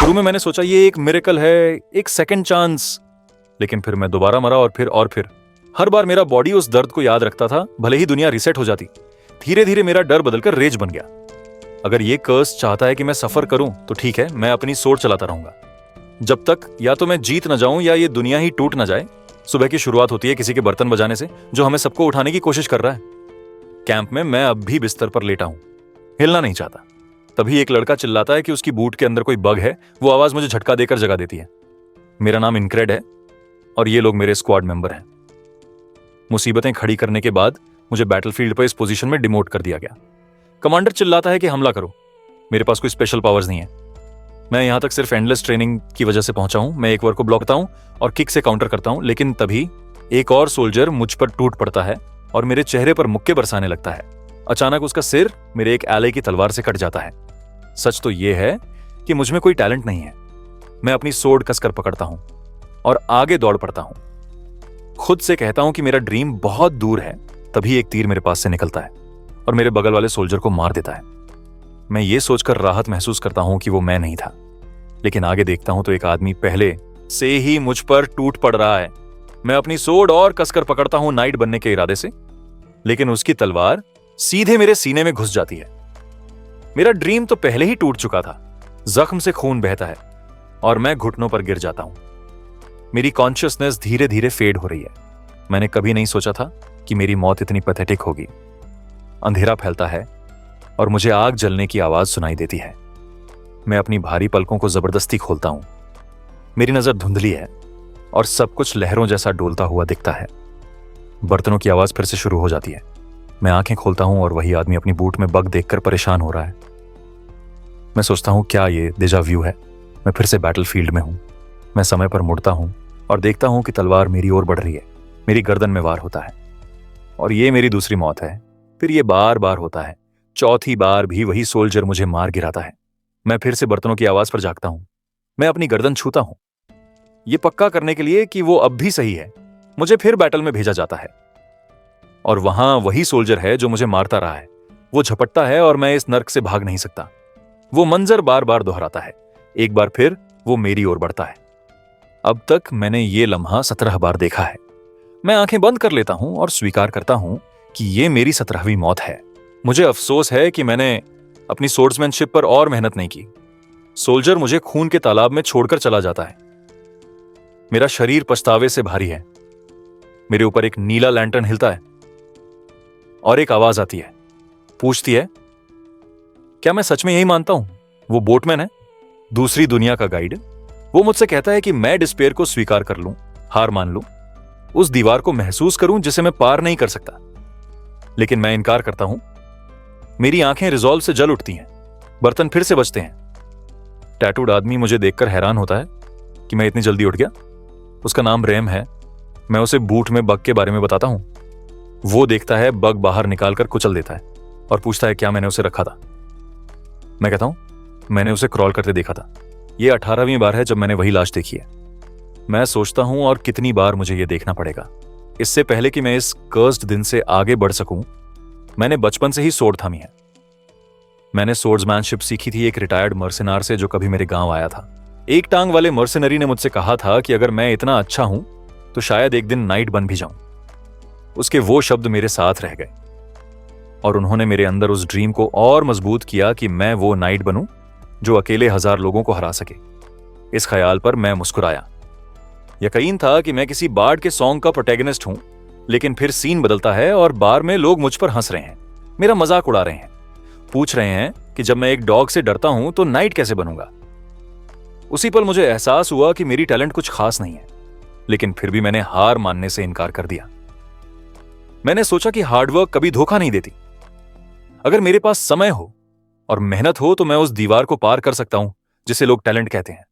शुरू में मैंने सोचा ये एक मिरेकल है, एक सेकंड चांस, लेकिन फिर मैं दोबारा मरा और फिर हर बार मेरा बॉडी उस दर्द को याद रखता था, भले ही दुनिया रीसेट हो जाती। धीरे धीरे मेरा डर बदलकर रेज बन गया। अगर ये कर्स चाहता है कि मैं सफर करूं तो ठीक है, मैं अपनी सोच चलाता रहूंगा जब तक या तो मैं जीत न जाऊं या ये दुनिया ही टूट न जाए। सुबह की शुरुआत होती है किसी के बर्तन बजाने से जो हमें सबको उठाने की कोशिश कर रहा है। कैंप में मैं अब भी बिस्तर पर लेटा हूं, हिलना नहीं चाहता। तभी एक लड़का चिल्लाता है कि उसकी बूट के अंदर कोई बग है। वो आवाज मुझे झटका देकर जगा देती है। मेरा नाम इनक्रेड है और ये लोग मेरे स्क्वाड मेंबर हैं। मुसीबतें खड़ी करने के बाद मुझे बैटलफील्ड पर इस पोजीशन में डिमोट कर दिया गया। कमांडर चिल्लाता है कि हमला करो। मेरे पास कोई स्पेशल पावर्स नहीं है। मैं यहां तक सिर्फ एंडलेस ट्रेनिंग की वजह से पहुंचा हूं। मैं एक वार को ब्लॉक करता हूं और किक से काउंटर करता हूं, लेकिन तभी एक और सोल्जर मुझ पर टूट पड़ता है और मेरे चेहरे पर मुक्के बरसाने लगता है। अचानक उसका सिर मेरे एक एले की तलवार से कट जाता है। सच तो यह है कि मुझ में कोई टैलेंट नहीं है। मैं अपनी सोर्ड कसकर पकड़ता हूं और आगे दौड़ पड़ता हूं। खुद से कहता हूं कि मेरा ड्रीम बहुत दूर है। तभी एक तीर मेरे पास से निकलता है और मेरे बगल वाले सोल्जर को मार देता है। मैं ये सोचकर राहत महसूस करता हूं कि वो मैं नहीं था, लेकिन आगे देखता हूं तो एक आदमी पहले से ही मुझ पर टूट पड़ रहा है। मैं अपनी सोर्ड और कसकर पकड़ता हूं नाइट बनने के इरादे से, लेकिन उसकी तलवार सीधे मेरे सीने में घुस जाती है। मेरा ड्रीम तो पहले ही टूट चुका था। जख्म से खून बहता है और मैं घुटनों पर गिर जाता हूं। मेरी कॉन्शियसनेस धीरे धीरे फेड हो रही है। मैंने कभी नहीं सोचा था कि मेरी मौत इतनी पैथेटिक होगी। अंधेरा फैलता है और मुझे आग जलने की आवाज सुनाई देती है। मैं अपनी भारी पलकों को जबरदस्ती खोलता हूं। मेरी नजर धुंधली है और सब कुछ लहरों जैसा डोलता हुआ दिखता है। बर्तनों की आवाज फिर से शुरू हो जाती है। मैं आंखें खोलता हूं और वही आदमी अपनी बूट में बग देखकर परेशान हो रहा है। मैं सोचता हूं क्या ये डेजा व्यू है। मैं फिर से बैटलफील्ड में हूं। मैं समय पर मुड़ता हूं और देखता हूं कि तलवार मेरी ओर बढ़ रही है। मेरी गर्दन में वार होता है और ये मेरी दूसरी मौत है। फिर ये बार बार होता है। चौथी बार भी वही सोल्जर मुझे मार गिराता है। मैं फिर से बर्तनों की आवाज पर जागता हूं। मैं अपनी गर्दन छूता हूं, ये पक्का करने के लिए कि वो अब भी सही है। मुझे फिर बैटल में भेजा जाता है और वहां वही सोल्जर है जो मुझे मारता रहा है। वो झपटता है और मैं इस नर्क से भाग नहीं सकता। वो मंजर बार बार दोहराता है। एक बार फिर वो मेरी ओर बढ़ता है। अब तक मैंने ये लम्हा 17 बार देखा है। मैं आंखें बंद कर लेता हूं और स्वीकार करता हूं कि ये मेरी 17वीं मौत है। मुझे अफसोस है कि मैंने अपनी सोर्ड्समैनशिप पर और मेहनत नहीं की। सोल्जर मुझे खून के तालाब में छोड़कर चला जाता है। मेरा शरीर पछतावे से भारी है। मेरे ऊपर एक नीला लैंटर्न हिलता है और एक आवाज आती है, पूछती है क्या मैं सच में यही मानता हूं वो बोटमैन है, दूसरी दुनिया का गाइड। वो मुझसे कहता है कि मैं डिस्पेयर को स्वीकार कर लूं, हार मान लूं, उस दीवार को महसूस करूं जिसे मैं पार नहीं कर सकता। लेकिन मैं इनकार करता हूं। मेरी आंखें रिजॉल्व से जल उठती हैं। बर्तन फिर से बजते हैं। टैटूड आदमी मुझे देखकर हैरान होता है कि मैं इतनी जल्दी उठ गया। उसका नाम रैम है। मैं उसे बूट में बग के बारे में बताता हूं। वो देखता है, बग बाहर निकालकर कुचल देता है और पूछता है क्या मैंने उसे रखा था। मैं कहता हूं मैंने उसे क्रॉल करते देखा था। यह 18वीं बार है जब मैंने वही लाश देखी है। मैं सोचता हूं और कितनी बार मुझे यह देखना पड़ेगा। इससे पहले कि मैं इस कर्स्ड दिन से आगे बढ़ सकूं, मैंने बचपन से ही सोर्ड थामी है। मैंने सोर्ड्समैनशिप सीखी थी एक रिटायर्ड मर्सिनार से जो कभी मेरे गांव आया था। एक टांग वाले मर्सिनरी ने मुझसे कहा था कि अगर मैं इतना अच्छा हूं तो शायद एक दिन नाइट बन भी जाऊं। उसके वो शब्द मेरे साथ रह गए और उन्होंने मेरे अंदर उस ड्रीम को और मजबूत किया कि मैं वो नाइट बनूं जो अकेले 1000 लोगों को हरा सके। इस ख्याल पर मैं मुस्कुराया। यकीन था कि मैं किसी बार्ड के सॉन्ग का प्रोटैगनिस्ट हूं, लेकिन फिर सीन बदलता है और बार में लोग मुझ पर हंस रहे हैं, मेरा मजाक उड़ा रहे हैं, पूछ रहे हैं कि जब मैं एक डॉग से डरता हूं तो नाइट कैसे बनूंगा। उसी पल मुझे एहसास हुआ कि मेरी टैलेंट कुछ खास नहीं है, लेकिन फिर भी मैंने हार मानने से इनकार कर दिया। मैंने सोचा कि हार्डवर्क कभी धोखा नहीं देती। अगर मेरे पास समय हो और मेहनत हो तो मैं उस दीवार को पार कर सकता हूं जिसे लोग टैलेंट कहते हैं।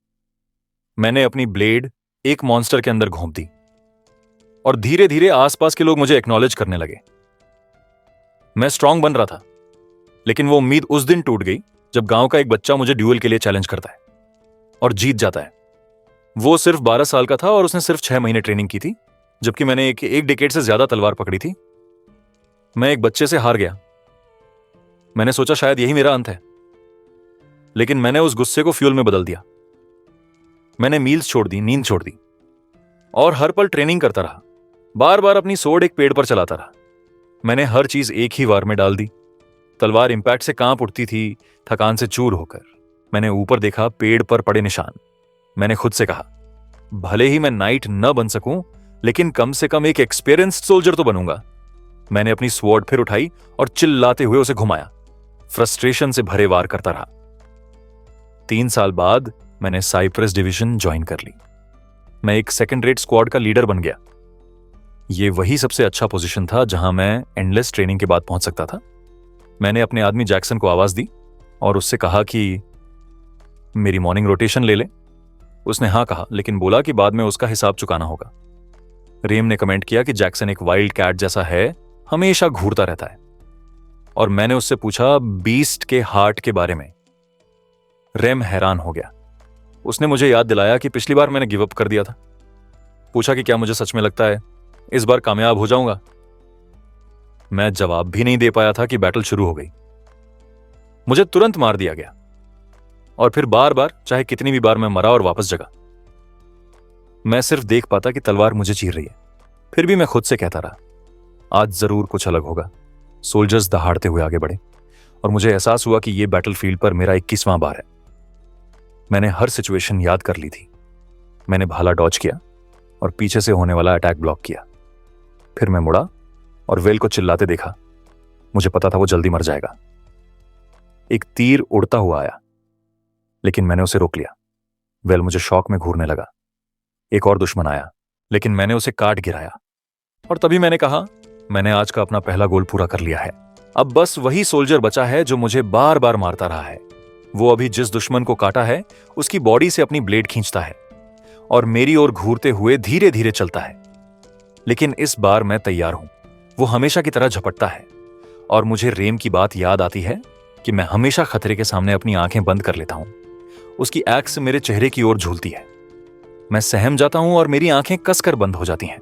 मैंने अपनी ब्लेड एक मॉन्स्टर के अंदर घोंप दी और धीरे धीरे आसपास के लोग मुझे एक्नॉलेज करने लगे। मैं स्ट्रांग बन रहा था, लेकिन वो उम्मीद उस दिन टूट गई जब गांव का एक बच्चा मुझे ड्यूएल के लिए चैलेंज करता है और जीत जाता है। वो सिर्फ 12 साल का था और उसने सिर्फ 6 महीने ट्रेनिंग की थी, जबकि मैंने एक डिकेड से ज्यादा तलवार पकड़ी थी। मैं एक बच्चे से हार गया। मैंने सोचा शायद यही मेरा अंत है, लेकिन मैंने उस गुस्से को फ्यूल में बदल दिया। मैंने मील्स छोड़ दी, नींद छोड़ दी और हर पल ट्रेनिंग करता रहा। बार बार अपनी सोड एक पेड़ पर चलाता रहा। मैंने हर चीज एक ही वार में डाल दी। तलवार इंपैक्ट से कांप उठती थी, थकान से चूर होकर। मैंने ऊपर देखा, पेड़ पर पड़े निशान। मैंने खुद से कहा, भले ही मैं नाइट न बन सकूं, लेकिन कम से कम एक एक्सपीरियंस्ड सोल्जर तो बनूंगा। मैंने अपनी स्वॉर्ड फिर उठाई और चिल्लाते हुए उसे घुमाया। फ्रस्ट्रेशन से भरे वार करता रहा। 3 साल बाद मैंने साइप्रस डिवीजन ज्वाइन कर ली। मैं एक सेकंड रेट स्क्वाड का लीडर बन गया। यह वही सबसे अच्छा पोजीशन था जहां मैं एंडलेस ट्रेनिंग के बाद पहुंच सकता था। मैंने अपने आदमी जैक्सन को आवाज दी और उससे कहा कि मेरी मॉर्निंग रोटेशन ले ले। उसने हाँ कहा, लेकिन बोला कि बाद में उसका हिसाब चुकाना होगा। रेम ने कमेंट किया कि जैक्सन एक वाइल्ड कैट जैसा है, हमेशा घूरता रहता है। और मैंने उससे पूछा बीस्ट के हार्ट के बारे में। रेम हैरान हो गया। उसने मुझे याद दिलाया कि पिछली बार मैंने गिव अप कर दिया था। पूछा कि क्या मुझे सच में लगता है इस बार कामयाब हो जाऊंगा। मैं जवाब भी नहीं दे पाया था कि बैटल शुरू हो गई। मुझे तुरंत मार दिया गया और फिर बार बार, चाहे कितनी भी बार मैं मरा और वापस जगा। मैं सिर्फ देख पाता कि तलवार मुझे चीर रही है। फिर भी मैं खुद से कहता रहा, आज जरूर कुछ अलग होगा। सोल्जर्स दहाड़ते हुए आगे बढ़े और मुझे एहसास हुआ कि यह बैटलफील्ड पर मेरा 21वां बार है। मैंने हर सिचुएशन याद कर ली थी। मैंने भाला डॉज किया और पीछे से होने वाला अटैक ब्लॉक किया। फिर मैं मुड़ा और वेल को चिल्लाते देखा। मुझे पता था वो जल्दी मर जाएगा। एक तीर उड़ता हुआ आया, लेकिन मैंने उसे रोक लिया। वेल मुझे शॉक में घूरने लगा। एक और दुश्मन आया, लेकिन मैंने उसे काट गिराया। और तभी मैंने कहा, मैंने आज का अपना पहला गोल पूरा कर लिया है। अब बस वही सोल्जर बचा है जो मुझे बार बार मारता रहा है। वो अभी जिस दुश्मन को काटा है उसकी बॉडी से अपनी ब्लेड खींचता है और मेरी ओर घूरते हुए धीरे धीरे चलता है। लेकिन इस बार मैं तैयार हूं। वो हमेशा की तरह झपटता है और मुझे रेम की बात याद आती है कि मैं हमेशा खतरे के सामने अपनी आंखें बंद कर लेता हूं। उसकी एक्स मेरे चेहरे की ओर झूलती है। मैं सहम जाता हूं और मेरी आंखें कसकर बंद हो जाती हैं।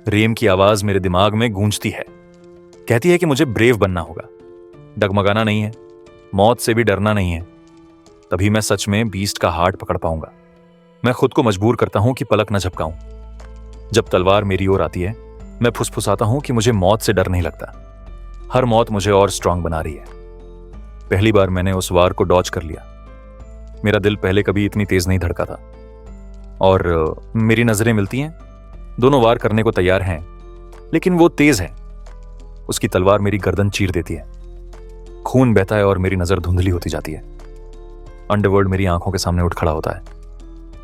रेम की आवाज मेरे दिमाग में गूंजती है। कहती है कि मुझे ब्रेव बनना होगा, डगमगाना नहीं है, मौत से भी डरना नहीं है। तभी मैं सच में बीस्ट का हार्ट पकड़ पाऊंगा। मैं खुद को मजबूर करता हूं कि पलक न झपकाऊं। जब तलवार मेरी ओर आती है, मैं फुसफुसाता हूं कि मुझे मौत से डर नहीं लगता। हर मौत मुझे और स्ट्रांग बना रही है। पहली बार मैंने उस वार को डॉज कर लिया। मेरा दिल पहले कभी इतनी तेज नहीं धड़का था। और मेरी नजरें मिलती हैं। दोनों वार करने को तैयार हैं, लेकिन वो तेज है। उसकी तलवार मेरी गर्दन चीर देती है। खून बहता है और मेरी नजर धुंधली होती जाती है। अंडरवर्ल्ड मेरी आंखों के सामने उठ खड़ा होता है।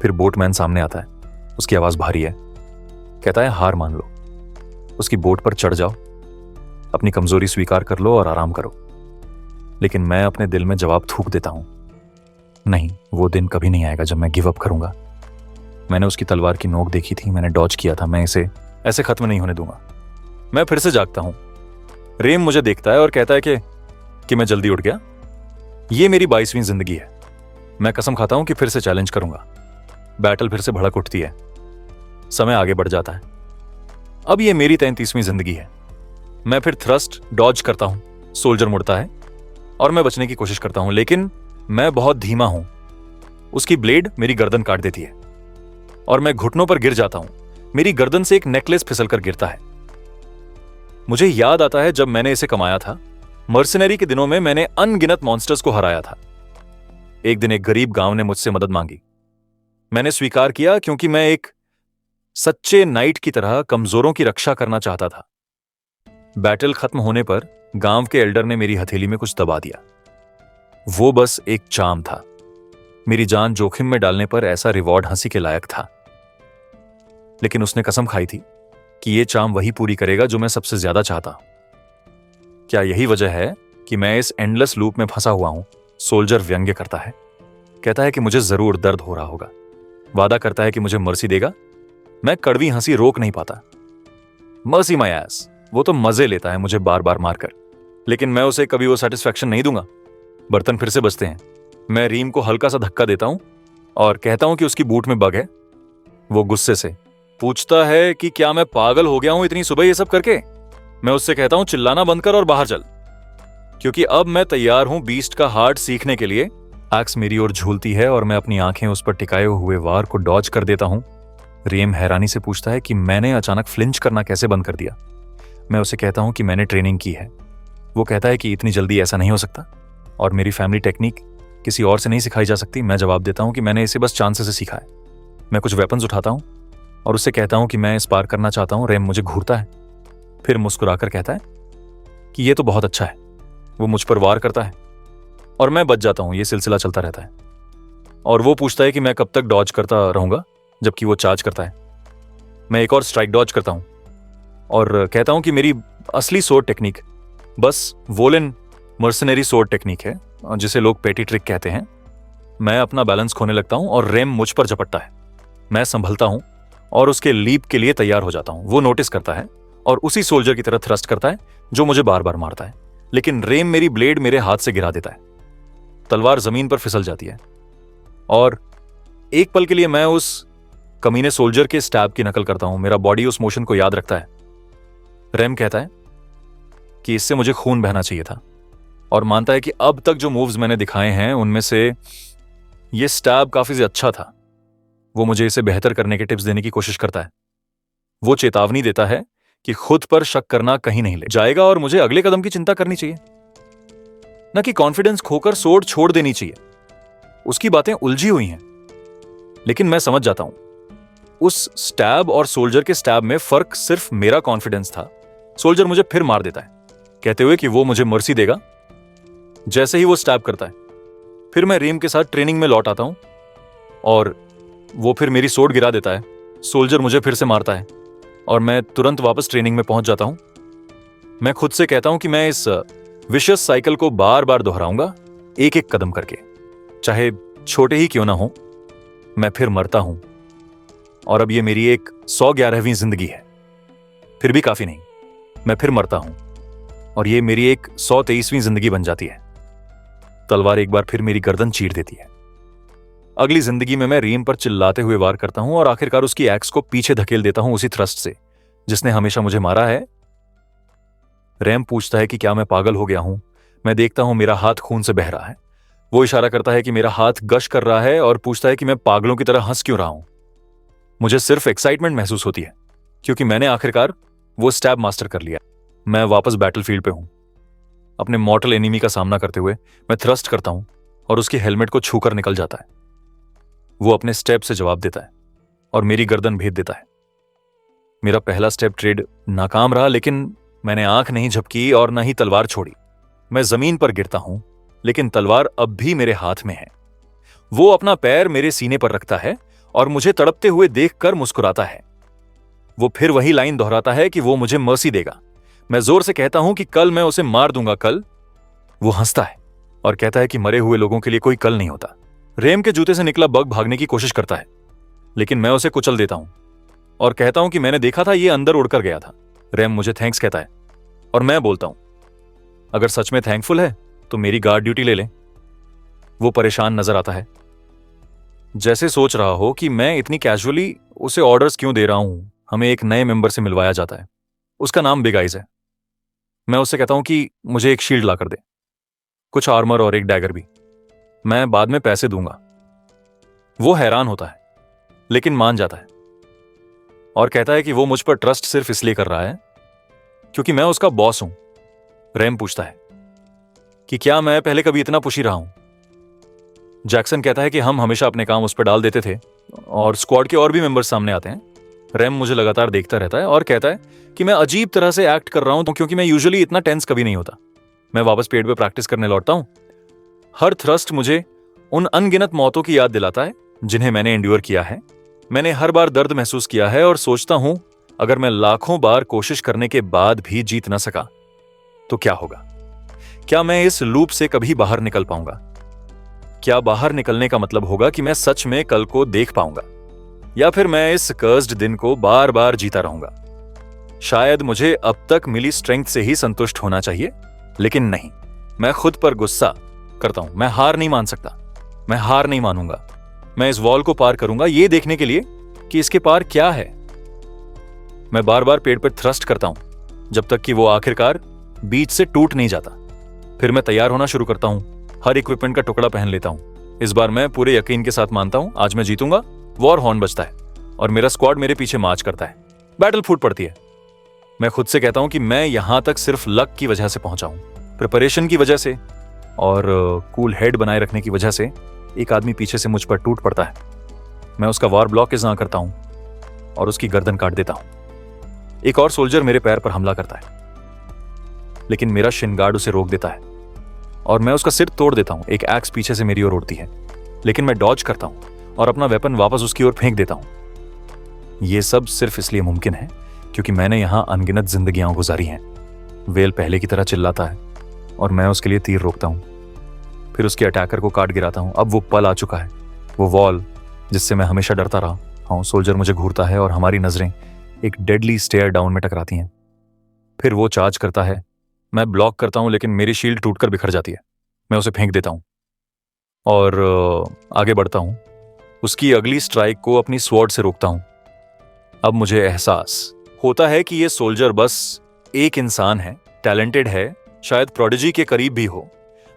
फिर बोटमैन सामने आता है। उसकी आवाज भारी है। कहता है, हार मान लो, उसकी बोट पर चढ़ जाओ, अपनी कमजोरी स्वीकार कर लो और आराम करो। लेकिन मैं अपने दिल में जवाब थूक देता हूं, नहीं, वो दिन कभी नहीं आएगा जब मैं गिव अप करूंगा। मैंने उसकी तलवार की नोक देखी थी, मैंने डॉज किया था। मैं इसे ऐसे खत्म नहीं होने दूंगा। मैं फिर से जागता हूं। रेम मुझे देखता है और कहता है कि मैं जल्दी उठ गया। ये मेरी 22वीं जिंदगी है। मैं कसम खाता हूं कि फिर से चैलेंज करूंगा। बैटल फिर से भड़क उठती है। समय आगे बढ़ जाता है। अब ये मेरी 33वीं जिंदगी है। मैं फिर थ्रस्ट डॉज करता हूं। सोल्जर मुड़ता है और मैं बचने की कोशिश करता हूं, लेकिन मैं बहुत धीमा हूं। उसकी ब्लेड मेरी गर्दन काट देती है और मैं घुटनों पर गिर जाता हूं। मेरी गर्दन से एक नेकलेस फिसल कर गिरता है। मुझे याद आता है जब मैंने इसे कमाया था। मर्सिनरी के दिनों में मैंने अनगिनत मॉन्स्टर्स को हराया था। एक दिन एक गरीब गांव ने मुझसे मदद मांगी। मैंने स्वीकार किया क्योंकि मैं एक सच्चे नाइट की तरह कमजोरों की रक्षा करना चाहता था। बैटल खत्म होने पर गांव के एल्डर ने मेरी हथेली में कुछ दबा दिया। वो बस एक चाम था। मेरी जान जोखिम में डालने पर ऐसा रिवॉर्ड हंसी के लायक था। लेकिन उसने कसम खाई थी कि यह चाम वही पूरी करेगा जो मैं सबसे ज्यादा चाहता हूं। क्या यही वजह है कि मैं इस एंडलेस लूप में फंसा हुआ हूं? सोल्जर व्यंग्य करता है। कहता है कि मुझे जरूर दर्द हो रहा होगा। वादा करता है कि मुझे मर्सी देगा। मैं कड़वी हंसी रोक नहीं पाता। मर्सी माय एस, वो तो मजे लेता है मुझे बार बार मारकर, लेकिन मैं उसे कभी वो सेटिस्फैक्शन नहीं दूंगा। बर्तन फिर से बजते हैं। मैं रीम को हल्का सा धक्का देता हूं और कहता हूं कि उसकी बूट में बग है। वो गुस्से से पूछता है कि क्या मैं पागल हो गया हूं इतनी सुबह ये सब करके। मैं उससे कहता हूं, चिल्लाना बंद कर और बाहर चल, क्योंकि अब मैं तैयार हूं बीस्ट का हार्ट सीखने के लिए। एक्स मेरी ओर झूलती है और मैं अपनी आंखें उस पर टिकाए हुए वार को डॉज कर देता हूं। रेम हैरानी से पूछता है कि मैंने अचानक फ्लिंच करना कैसे बंद कर दिया। मैं उसे कहता हूं कि मैंने ट्रेनिंग की है। वो कहता है कि इतनी जल्दी ऐसा नहीं हो सकता और मेरी फैमिली टेक्निक किसी और से नहीं सिखाई जा सकती। मैं जवाब देता हूं कि मैंने इसे बस चांस से सीखा है। मैं कुछ वेपन्स उठाता हूं और उससे कहता हूं कि मैं इस पार करना चाहता हूं। रेम मुझे घूरता है, फिर मुस्कुराकर कहता है कि ये तो बहुत अच्छा है। वो मुझ पर वार करता है और मैं बच जाता हूं। ये सिलसिला चलता रहता है और वो पूछता है कि मैं कब तक डॉज करता रहूंगा, जबकि वो चार्ज करता है। मैं एक और स्ट्राइक डॉज करता हूं और कहता हूं कि मेरी असली सोर्ड टेक्निक बस वोलन मर्सनरी सोर्ड टेक्निक है, जिसे लोग पेटी ट्रिक कहते हैं। मैं अपना बैलेंस खोने लगता हूं और रेम मुझ पर झपटता है। मैं संभलता हूं और उसके लीप के लिए तैयार हो जाता हूं। वो नोटिस करता है और उसी सोल्जर की तरह थ्रस्ट करता है जो मुझे बार बार मारता है, लेकिन रेम मेरी ब्लेड मेरे हाथ से गिरा देता है। तलवार जमीन पर फिसल जाती है और एक पल के लिए मैं उस कमीने सोल्जर के स्टैब की नकल करता हूं। मेरा बॉडी उस मोशन को याद रखता है। रेम कहता है कि इससे मुझे खून बहना चाहिए था और मानता है कि अब तक जो मूव्स मैंने दिखाए हैं उनमें से यह स्टैब काफी अच्छा था। वो मुझे इसे बेहतर करने के टिप्स देने की कोशिश करता है। वो चेतावनी देता है कि खुद पर शक करना कहीं नहीं ले जाएगा और मुझे अगले कदम की चिंता करनी चाहिए, न कि कॉन्फिडेंस खोकर सोर्ड छोड़ देनी चाहिए। उसकी बातें उलझी हुई हैं, लेकिन मैं समझ जाता हूं उस स्टैब और सोल्जर के स्टैब में फर्क सिर्फ मेरा कॉन्फिडेंस था। सोल्जर मुझे फिर मार देता है, कहते हुए कि वो मुझे मर्सी देगा जैसे ही वो स्टैब करता है। फिर मैं रेम के साथ ट्रेनिंग में लौट आता हूं और वो फिर मेरी सोर्ड गिरा देता है। सोल्जर मुझे फिर से मारता है और मैं तुरंत वापस ट्रेनिंग में पहुंच जाता हूं। मैं खुद से कहता हूं कि मैं इस विशियस साइकिल को बार बार दोहराऊंगा, एक एक कदम करके, चाहे छोटे ही क्यों ना हो। मैं फिर मरता हूं और अब ये मेरी एक 111वीं जिंदगी है। फिर भी काफी नहीं, मैं फिर मरता हूं और ये मेरी एक 123वीं जिंदगी बन जाती है। तलवार एक बार फिर मेरी गर्दन चीर देती है। अगली जिंदगी में मैं रेम पर चिल्लाते हुए वार करता हूं और आखिरकार उसकी एक्स को पीछे धकेल देता हूं, उसी थ्रस्ट से जिसने हमेशा मुझे मारा है। रेम पूछता है कि क्या मैं पागल हो गया हूं। मैं देखता हूं मेरा हाथ खून से बह रहा है। वो इशारा करता है कि मेरा हाथ गश कर रहा है और पूछता है कि मैं पागलों की तरह हंस क्यों रहा हूं। मुझे सिर्फ एक्साइटमेंट महसूस होती है क्योंकि मैंने आखिरकार वो स्टैब मास्टर कर लिया। मैं वापस बैटलफील्ड पे हूं। अपने मॉर्टल एनिमी का सामना करते हुए मैं थ्रस्ट करता हूं और उसकी हेलमेट को छूकर निकल जाता है। वो अपने स्टेप से जवाब देता है और मेरी गर्दन भेद देता है। मेरा पहला स्टेप ट्रेड नाकाम रहा, लेकिन मैंने आंख नहीं झपकी और न ही तलवार छोड़ी। मैं जमीन पर गिरता हूं, लेकिन तलवार अब भी मेरे हाथ में है। वो अपना पैर मेरे सीने पर रखता है और मुझे तड़पते हुए देखकर मुस्कुराता है। वो फिर वही लाइन दोहराता है कि वो मुझे मर्सी देगा। मैं जोर से कहता हूं कि कल मैं उसे मार दूंगा, कल। वो हंसता है और कहता है कि मरे हुए लोगों के लिए कोई कल नहीं होता। रेम के जूते से निकला बग भागने की कोशिश करता है, लेकिन मैं उसे कुचल देता हूं और कहता हूं कि मैंने देखा था, ये अंदर उड़कर गया था। रेम मुझे थैंक्स कहता है और मैं बोलता हूं अगर सच में थैंकफुल है तो मेरी गार्ड ड्यूटी ले लें। वो परेशान नजर आता है, जैसे सोच रहा हो कि मैं इतनी कैजुअली उसे ऑर्डर्स क्यों दे रहा हूं। हमें एक नए मेंबर से मिलवाया जाता है, उसका नाम बिग आइज है। मैं उससे कहता हूं कि मुझे एक शील्ड ला कर दे, कुछ आर्मर और एक डैगर भी। मैं बाद में पैसे दूंगा। वो हैरान होता है, लेकिन मान जाता है और कहता है कि वो मुझ पर ट्रस्ट सिर्फ इसलिए कर रहा है क्योंकि मैं उसका बॉस हूं। रेम पूछता है कि क्या मैं पहले कभी इतना पुशी रहा हूं। जैक्सन कहता है कि हम हमेशा अपने काम उस पर डाल देते थे और स्क्वाड के और भी मेंबर्स सामने आते हैं। रेम मुझे लगातार देखता रहता है और कहता है कि मैं अजीब तरह से एक्ट कर रहा हूं क्योंकि मैं यूजुअली इतना टेंस कभी नहीं होता। मैं वापस पेड़ पे प्रैक्टिस करने लौटता हूं। हर थ्रस्ट मुझे उन अनगिनत मौतों की याद दिलाता है जिन्हें मैंने एंड्योर किया है। मैंने हर बार दर्द महसूस किया है और सोचता हूं अगर मैं लाखों बार कोशिश करने के बाद भी जीत न सका तो क्या होगा। क्या मैं इस लूप से कभी बाहर निकल पाऊंगा? क्या बाहर निकलने का मतलब होगा कि मैं सच में कल को देख पाऊंगा, या फिर मैं इस कर्स्ड दिन को बार बार जीता रहूंगा? शायद मुझे अब तक मिली स्ट्रेंथ से ही संतुष्ट होना चाहिए, लेकिन नहीं। मैं खुद पर गुस्सा करता हूं। मैं हार नहीं मान सकता। मैं हार नहीं मानूंगा। मैं इस वॉल को पार करूंगा, ये देखने के लिए कि इसके पार क्या है। मैं बार बार पेड़ पर थ्रस्ट करता हूं जब तक कि वो आखिरकार बीच से टूट नहीं जाता। फिर मैं तैयार होना शुरू करता हूं। हर इक्विपमेंट का टुकड़ा पहन लेता हूं। इस बार मैं पूरे यकीन के साथ मानता हूं आज मैं जीतूंगा। वॉर हॉर्न बजता है और मेरा स्क्वाड मेरे पीछे मार्च करता है। बैटल फूट पड़ती है। मैं खुद से कहता हूं कि मैं यहां तक सिर्फ लक की वजह से पहुंचा हूं, प्रिपरेशन की वजह से और कूल हेड बनाए रखने की वजह से। एक आदमी पीछे से मुझ पर टूट पड़ता है। मैं उसका वार ब्लॉक इज़ा करता हूं और उसकी गर्दन काट देता हूं। एक और सोल्जर मेरे पैर पर हमला करता है, लेकिन मेरा शिन गार्ड उसे रोक देता है और मैं उसका सिर तोड़ देता हूं। एक एक्स पीछे से मेरी ओर उड़ती है, लेकिन मैं डॉज करता हूं और अपना वेपन वापस उसकी ओर फेंक देता हूं। यह सब सिर्फ इसलिए मुमकिन है क्योंकि मैंने यहां अनगिनत जिंदगियां गुजारी हैं। वेल पहले की तरह चिल्लाता है और मैं उसके लिए तीर रोकता हूं, फिर उसके अटैकर को काट गिराता हूं। अब वो पल आ चुका है, वो वॉल जिससे मैं हमेशा डरता रहा हूं। सोल्जर मुझे घूरता है और हमारी नजरें एक डेडली स्टेयर डाउन में टकराती हैं। फिर वो चार्ज करता है, मैं ब्लॉक करता हूं, लेकिन मेरी शील्ड टूटकर बिखर जाती है। मैं उसे फेंक देता हूं और आगे बढ़ता हूं। उसकी अगली स्ट्राइक को अपनी स्वॉर्ड से रोकता हूं। अब मुझे एहसास होता है कि ये सोल्जर बस एक इंसान है, टैलेंटेड है, शायद प्रोडिजी के करीब भी हो,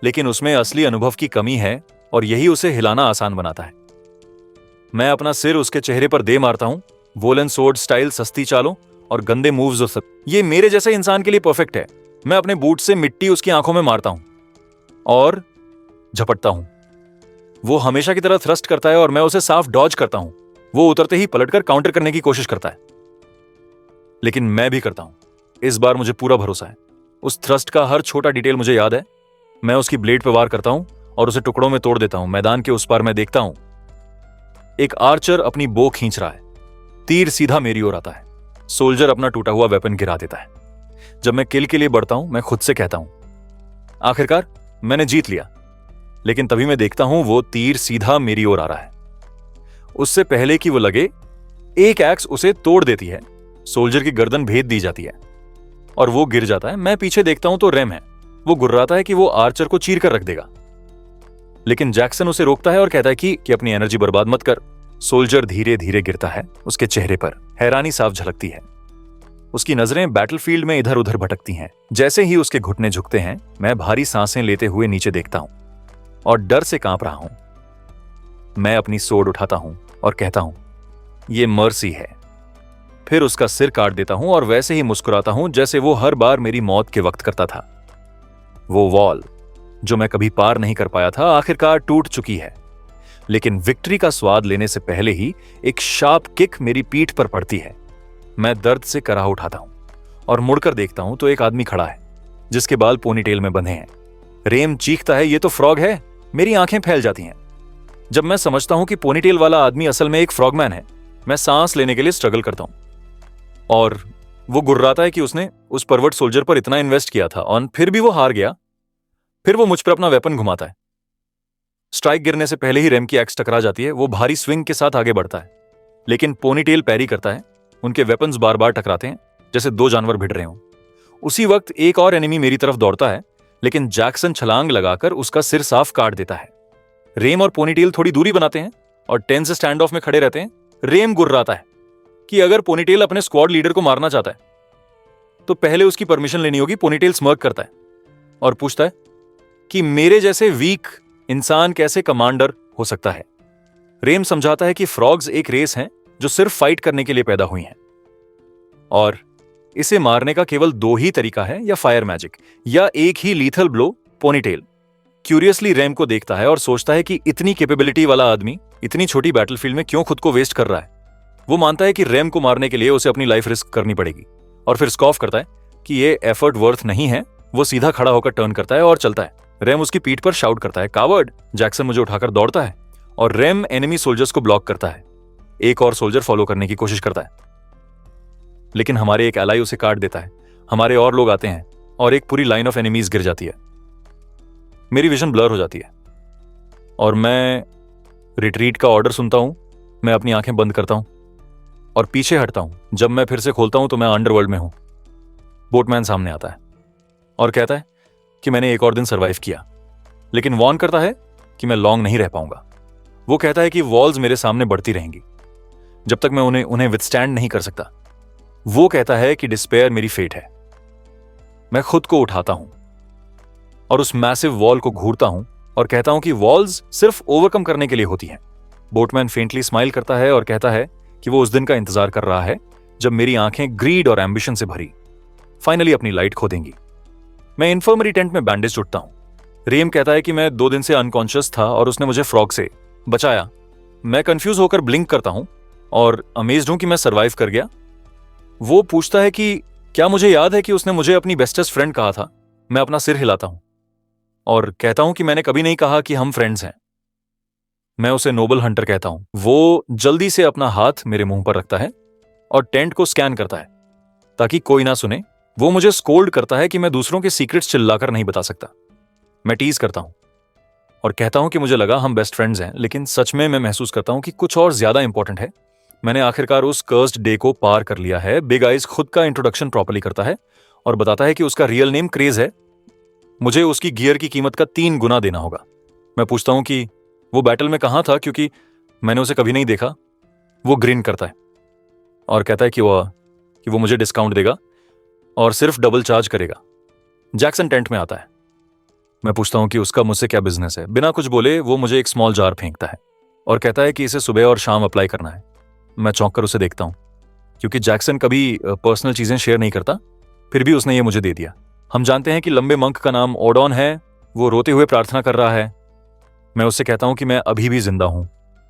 लेकिन उसमें असली अनुभव की कमी है और यही उसे हिलाना आसान बनाता है। मैं अपना सिर उसके चेहरे पर दे मारता हूं। वोलन सोर्ड स्टाइल, सस्ती चालों और गंदे मूव्स हो सकते, ये मेरे जैसे इंसान के लिए परफेक्ट है। मैं अपने बूट से मिट्टी उसकी आंखों में मारता हूं और झपटता हूं। वो हमेशा की तरह थ्रस्ट करता है और मैं उसे साफ डॉज करता हूं। वो उतरते ही पलटकर काउंटर करने की कोशिश करता है, लेकिन मैं भी करता हूं। इस बार मुझे पूरा भरोसा है। उस थ्रस्ट का हर छोटा डिटेल मुझे याद है। मैं उसकी ब्लेड पर वार करता हूं और उसे टुकड़ों में तोड़ देता हूं। मैदान के उस पार मैं देखता हूं एक आर्चर अपनी बो खींच रहा है। तीर सीधा मेरी ओर आता है। सोल्जर अपना टूटा हुआ वेपन गिरा देता है। जब मैं किल के लिए बढ़ता हूं, मैं खुद से कहता हूं आखिरकार मैंने जीत लिया। लेकिन तभी मैं देखता हूं वो तीर सीधा मेरी ओर आ रहा है। उससे पहले कि वो लगे, एक एक्स उसे तोड़ देती है। सोल्जर की गर्दन भेद दी जाती है और वो गिर जाता है। मैं पीछे देखता हूं तो रेम है। वो गुर्राता है कि वो आर्चर को चीर कर रख देगा, लेकिन जैक्सन उसे रोकता है और कहता है कि अपनी एनर्जी बर्बाद मत कर। सोल्जर धीरे धीरे गिरता है। उसके चेहरे पर हैरानी साफ झलकती है। उसकी नजरें बैटलफील्ड में इधर उधर भटकती हैं। जैसे ही उसके घुटने झुकते हैं, मैं भारी सांसें लेते हुए नीचे देखता हूं और डर से कांप रहा हूं। मैं अपनी सोर्ड उठाता हूं और कहता हूं, ये मर्सी है। फिर उसका सिर काट देता हूं और वैसे ही मुस्कुराता हूं जैसे वो हर बार मेरी मौत के वक्त करता था। वो वॉल जो मैं कभी पार नहीं कर पाया था, आखिरकार टूट चुकी है। लेकिन विक्ट्री का स्वाद लेने से पहले ही एक शार्प किक मेरी पीठ पर पड़ती है। मैं दर्द से कराह उठाता हूं और मुड़कर देखता हूं तो एक आदमी खड़ा है जिसके बाल पोनीटेल में बंधे हैं। रेम चीखता है, ये तो फ्रॉग है। मेरी आंखें फैल जाती हैं जब मैं समझता हूं कि पोनीटेल वाला आदमी असल में एक फ्रॉगमैन है। मैं सांस लेने के लिए स्ट्रगल करता हूं और वो गुर्राता है कि उसने उस परवर्ट सोल्जर पर इतना इन्वेस्ट किया था और फिर भी वो हार गया। फिर वो मुझ पर अपना वेपन घुमाता है। स्ट्राइक गिरने से पहले ही रेम की एक्स टकरा जाती है। वो भारी स्विंग के साथ आगे बढ़ता है, लेकिन पोनीटेल पैरी करता है। उनके वेपन्स बार बार टकराते हैं जैसे दो जानवर भिड़ रहे हों। उसी वक्त एक और एनिमी मेरी तरफ दौड़ता है, लेकिन जैक्सन छलांग लगाकर उसका सिर साफ काट देता है। रेम और पोनीटेल थोड़ी दूरी बनाते हैं और टेंस स्टैंड ऑफ में खड़े रहते हैं। रेम गुर्राता है कि अगर पोनीटेल अपने स्क्वाड लीडर को मारना चाहता है तो पहले उसकी परमिशन लेनी होगी। पोनीटेल स्मर्क करता है और पूछता है कि मेरे जैसे वीक इंसान कैसे कमांडर हो सकता है। रेम समझाता है कि फ्रॉग्स एक रेस हैं जो सिर्फ फाइट करने के लिए पैदा हुई हैं और इसे मारने का केवल दो ही तरीका है, या फायर मैजिक या एक ही lethal blow. Ponytail curiously Rem को देखता है और सोचता है कि इतनी कैपेबिलिटी वाला आदमी इतनी छोटी बैटलफील्ड में क्यों खुद को वेस्ट कर रहा है। वो मानता है कि रेम को मारने के लिए उसे अपनी लाइफ रिस्क करनी पड़ेगी और फिर स्कॉफ करता है कि ये एफर्ट वर्थ नहीं है। वो सीधा खड़ा होकर टर्न करता है और चलता है। रेम उसकी पीठ पर शाउट करता है, कावर्ड। जैक्सन मुझे उठाकर दौड़ता है और रेम एनिमी सोल्जर्स को ब्लॉक करता है। एक और सोल्जर फॉलो करने की कोशिश करता है, लेकिन हमारे एक एलाई उसे काट देता है। हमारे और लोग आते हैं और एक पूरी लाइन ऑफ एनिमीज गिर जाती है। मेरी विजन ब्लर हो जाती है और मैं रिट्रीट का ऑर्डर सुनता हूं। मैं अपनी आंखें बंद करता हूं और पीछे हटता हूं। जब मैं फिर से खोलता हूं तो मैं अंडरवर्ल्ड में हूं। बोटमैन सामने आता है और कहता है कि मैंने एक और दिन सर्वाइव किया, लेकिन वॉर्न करता है कि मैं लॉन्ग नहीं रह पाऊंगा। वो कहता है कि वॉल्स मेरे सामने बढ़ती रहेंगी जब तक मैं उन्हें विथस्टैंड नहीं कर सकता। वो कहता है कि डिस्पेयर मेरी फेट है। मैं खुद को उठाता हूं और उस मैसिव वॉल को घूरता हूं और कहता हूं कि वॉल्स सिर्फ ओवरकम करने के लिए होती हैं। बोटमैन फेंटली स्माइल करता है और कहता है कि वो उस दिन का इंतजार कर रहा है जब मेरी आंखें ग्रीड और एम्बिशन से भरी फाइनली अपनी लाइट खो देंगी। मैं इन्फर्मरी टेंट में बैंडेज उठता हूं। रेम कहता है कि मैं 2 दिन से अनकॉन्शियस था और उसने मुझे फ्रॉग से बचाया। मैं कंफ्यूज होकर ब्लिंक करता हूं और अमेज्ड हूं कि मैं सरवाइव कर गया। वो पूछता है कि क्या मुझे याद है कि उसने मुझे अपनी बेस्टेस्ट फ्रेंड कहा था। मैं अपना सिर हिलाता हूं और कहता हूं कि मैंने कभी नहीं कहा कि हम फ्रेंड्स हैं। मैं उसे नोबल हंटर कहता हूं। वो जल्दी से अपना हाथ मेरे मुंह पर रखता है और टेंट को स्कैन करता है ताकि कोई ना सुने। वो मुझे स्कोल्ड करता है कि मैं दूसरों के सीक्रेट्स चिल्लाकर नहीं बता सकता। मैं टीज करता हूं और कहता हूं कि मुझे लगा हम बेस्ट फ्रेंड्स हैं, लेकिन सच में मैं महसूस करता हूं कि कुछ और ज्यादा इंपॉर्टेंट है। मैंने आखिरकार उस कर्स्ड डे को पार कर लिया है। बिग आइज खुद का इंट्रोडक्शन प्रॉपर्ली करता है और बताता है कि उसका रियल नेम क्रेज है। मुझे उसकी गियर की कीमत का 3 गुना देना होगा। मैं पूछता हूं कि वो बैटल में कहां था, क्योंकि मैंने उसे कभी नहीं देखा। वो ग्रीन करता है और कहता है कि वो मुझे डिस्काउंट देगा और सिर्फ डबल चार्ज करेगा। जैक्सन टेंट में आता है। मैं पूछता हूं कि उसका मुझसे क्या बिजनेस है। बिना कुछ बोले वो मुझे एक स्मॉल जार फेंकता है और कहता है कि इसे सुबह और शाम अप्लाई करना है। मैं चौंक कर उसे देखता हूं क्योंकि जैक्सन कभी पर्सनल चीजें शेयर नहीं करता, फिर भी उसने ये मुझे दे दिया। हम जानते हैं कि लंबे मंक का नाम ओडॉन है। वो रोते हुए प्रार्थना कर रहा है। मैं उससे कहता हूं कि मैं अभी भी जिंदा हूं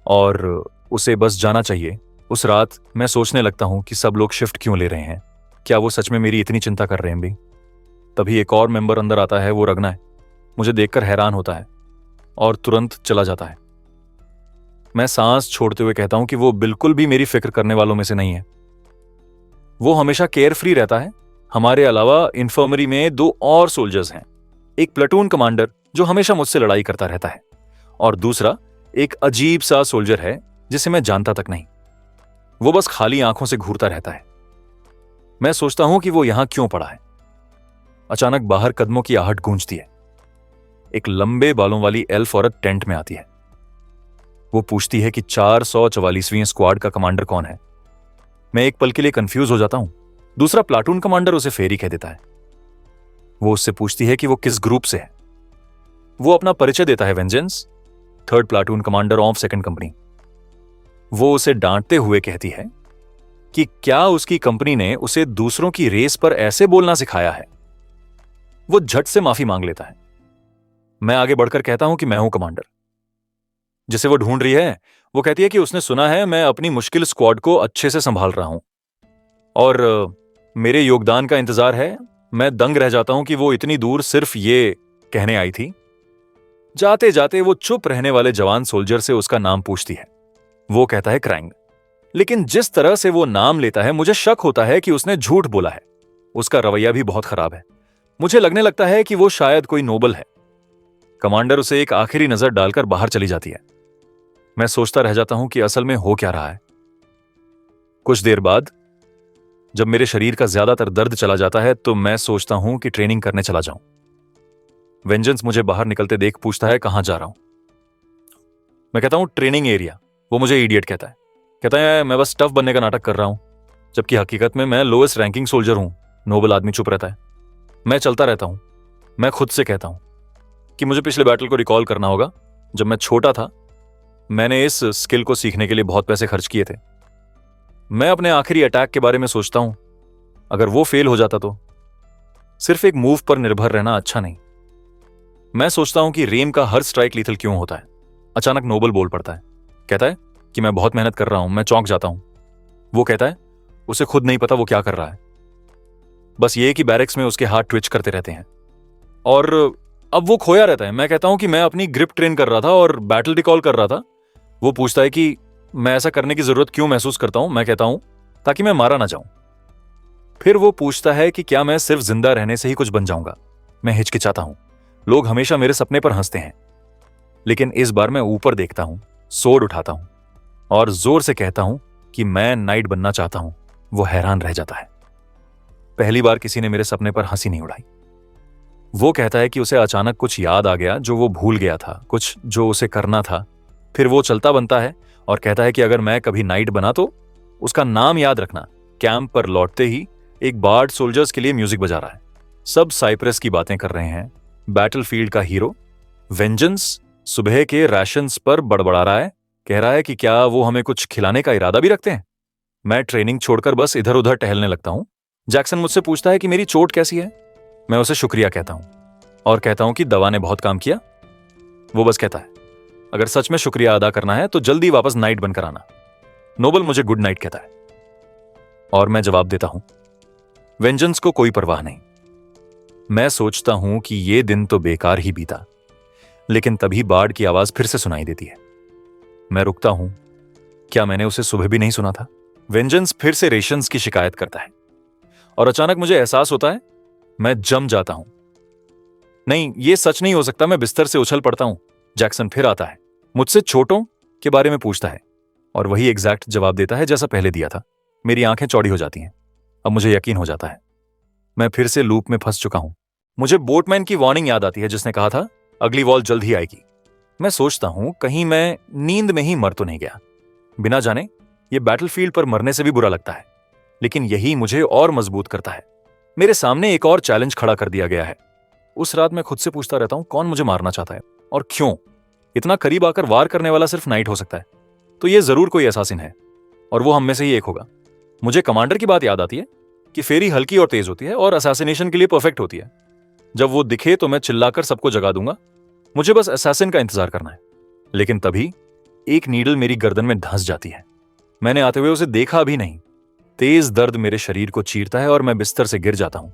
और उसे बस जाना चाहिए। उस रात मैं सोचने लगता हूं कि सब लोग शिफ्ट क्यों ले रहे हैं। क्या वो सच में मेरी इतनी चिंता कर रहे हैं भी? तभी एक और मेंबर अंदर आता है। वो रगना है। मुझे देखकर हैरान होता है और तुरंत चला जाता है। मैं सांस छोड़ते हुए कहता हूं कि वो बिल्कुल भी मेरी फिक्र करने वालों में से नहीं है। वो हमेशा केयर फ्री रहता है। हमारे अलावा इन्फर्मरी में 2 और सोल्जर्स हैं। एक प्लेटून कमांडर जो हमेशा मुझसे लड़ाई करता रहता है और दूसरा एक अजीब सा सोल्जर है जिसे मैं जानता तक नहीं। वो बस खाली आंखों से घूरता रहता है। मैं सोचता हूं कि वो यहां क्यों पड़ा है। अचानक बाहर कदमों की आहट गूंजती है। एक लंबे बालों वाली एल्फ औरत टेंट में आती है। वो पूछती है कि 444वीं स्क्वाड का कमांडर कौन है। मैं एक पल के लिए कंफ्यूज हो जाता हूं। दूसरा प्लाटून कमांडर उसे फेरी कह देता है। वो उससे पूछती है कि वो किस ग्रुप से है। वो अपना परिचय देता है, vengeance, 3rd platoon commander of 2nd company. वो उसे डांटते हुए कहती है कि क्या उसकी कंपनी ने उसे दूसरों की रेस पर ऐसे बोलना सिखाया है। वो झट से माफी मांग लेता है। मैं आगे बढ़कर कहता हूं कि मैं हूं कमांडर जिसे वो ढूंढ रही है। वो कहती है कि उसने सुना है मैं अपनी मुश्किल स्क्वाड को अच्छे से संभाल रहा हूं और मेरे योगदान का इंतजार है। मैं दंग रह जाता हूं कि वो इतनी दूर सिर्फ ये कहने आई थी। जाते जाते वो चुप रहने वाले जवान सोल्जर से उसका नाम पूछती है। वो कहता है क्रैंग। लेकिन जिस तरह से वो नाम लेता है मुझे शक होता है कि उसने झूठ बोला है। उसका रवैया भी बहुत खराब है। मुझे लगने लगता है कि वो शायद कोई नोबल है। कमांडर उसे एक आखिरी नजर डालकर बाहर चली जाती है। मैं सोचता रह जाता हूं कि असल में हो क्या रहा है। कुछ देर बाद जब मेरे शरीर का ज्यादातर दर्द चला जाता है तो मैं सोचता हूं कि ट्रेनिंग करने चला जाऊं। वेंजेंस मुझे बाहर निकलते देख पूछता है कहां जा रहा हूं। मैं कहता हूं ट्रेनिंग एरिया। वो मुझे इडियट कहता है। कहता है मैं बस टफ बनने का नाटक कर रहा हूं, जबकि हकीकत में मैं लोएस्ट रैंकिंग सोल्जर हूं। नोबल आदमी चुप रहता है। मैं चलता रहता हूं। मैं खुद से कहता हूं कि मुझे पिछले बैटल को रिकॉल करना होगा। जब मैं छोटा था मैंने इस स्किल को सीखने के लिए बहुत पैसे खर्च किए थे। मैं अपने आखिरी अटैक के बारे में सोचता हूं। अगर वो फेल हो जाता तो सिर्फ एक मूव पर निर्भर रहना अच्छा नहीं। मैं सोचता हूं कि रेम का हर स्ट्राइक लीथल क्यों होता है। अचानक नोबल बोल पड़ता है। कहता है कि मैं बहुत मेहनत कर रहा हूं। मैं चौंक जाता हूं। वो कहता है उसे खुद नहीं पता वो क्या कर रहा है, बस ये कि बैरिक्स में उसके हाथ ट्विच करते रहते हैं और अब वो खोया रहता है। मैं कहता हूं कि मैं अपनी ग्रिप ट्रेन कर रहा था और बैटल रिकॉल कर रहा था। वो पूछता है कि मैं ऐसा करने की जरूरत क्यों महसूस करता हूं। मैं कहता हूं ताकि मैं मारा ना जाऊं। फिर वो पूछता है कि क्या मैं सिर्फ जिंदा रहने से ही कुछ बन जाऊंगा। मैं हिचकिचाता हूं। लोग हमेशा मेरे सपने पर हंसते हैं, लेकिन इस बार मैं ऊपर देखता हूं, सोर्ड उठाता हूं और जोर से कहता हूं कि मैं नाइट बनना चाहता हूं। वो हैरान रह जाता है। पहली बार किसी ने मेरे सपने पर हंसी नहीं उड़ाई। वो कहता है कि उसे अचानक कुछ याद आ गया जो वो भूल गया था, कुछ जो उसे करना था। फिर वो चलता बनता है और कहता है कि अगर मैं कभी नाइट बना तो उसका नाम याद रखना। कैंप पर लौटते ही एक बार्ड सोल्जर्स के लिए म्यूजिक बजा रहा है। सब साइप्रस की बातें कर रहे हैं। बैटलफील्ड का हीरो वेंजेंस सुबह के राशंस पर बड़बड़ा रहा है, कह रहा है कि क्या वो हमें कुछ खिलाने का इरादा भी रखते हैं। मैं ट्रेनिंग छोड़कर बस इधर उधर टहलने लगता हूं। जैक्सन मुझसे पूछता है कि मेरी चोट कैसी है। मैं उसे शुक्रिया कहता हूं और कहता हूं कि दवा ने बहुत काम किया। वो बस कहता है, अगर सच में शुक्रिया अदा करना है तो जल्दी वापस नाइट बनकर आना। नोबल मुझे गुड नाइट कहता है और मैं जवाब देता हूं। वेंजेंस को कोई परवाह नहीं। मैं सोचता हूं कि ये दिन तो बेकार ही बीता, लेकिन तभी बार्ड की आवाज फिर से सुनाई देती है। मैं रुकता हूं। क्या मैंने उसे सुबह भी नहीं सुना था? वेंजेंस फिर से रेशंस की शिकायत करता है और अचानक मुझे एहसास होता है मैं जम जाता हूं। नहीं, यह सच नहीं हो सकता। मैं बिस्तर से उछल पड़ता हूं। जैक्सन फिर आता है, मुझसे छोटों के बारे में पूछता है और वही एग्जैक्ट जवाब देता है जैसा पहले दिया था। मेरी आंखें चौड़ी हो जाती हैं। अब मुझे यकीन हो जाता है मैं फिर से लूप में फंस चुका हूं। मुझे बोटमैन की वार्निंग याद आती है जिसने कहा था अगली वॉल जल्द ही आएगी। मैं सोचता हूं कहीं मैं नींद में ही मर तो नहीं गया। बिना जाने ये बैटलफील्ड पर मरने से भी बुरा लगता है, लेकिन यही मुझे और मजबूत करता है। मेरे सामने एक और चैलेंज खड़ा कर दिया गया है। उस रात मैं खुद से पूछता रहता हूं कौन मुझे मारना चाहता है और क्यों। इतना करीब आकर वार करने वाला सिर्फ नाइट हो सकता है, तो ये जरूर कोई असासिन है और वो हम में से ही एक होगा। मुझे कमांडर की बात याद आती है कि फेरी हल्की और तेज होती है और असैसिनेशन के लिए परफेक्ट होती है। जब वो दिखे तो मैं चिल्लाकर सबको जगा दूंगा। मुझे बस असैसिन का इंतजार करना है। लेकिन तभी एक नीडल मेरी गर्दन में धंस जाती है। मैंने आते हुए उसे देखा भी नहीं। तेज दर्द मेरे शरीर को चीरता है और मैं बिस्तर से गिर जाता हूं।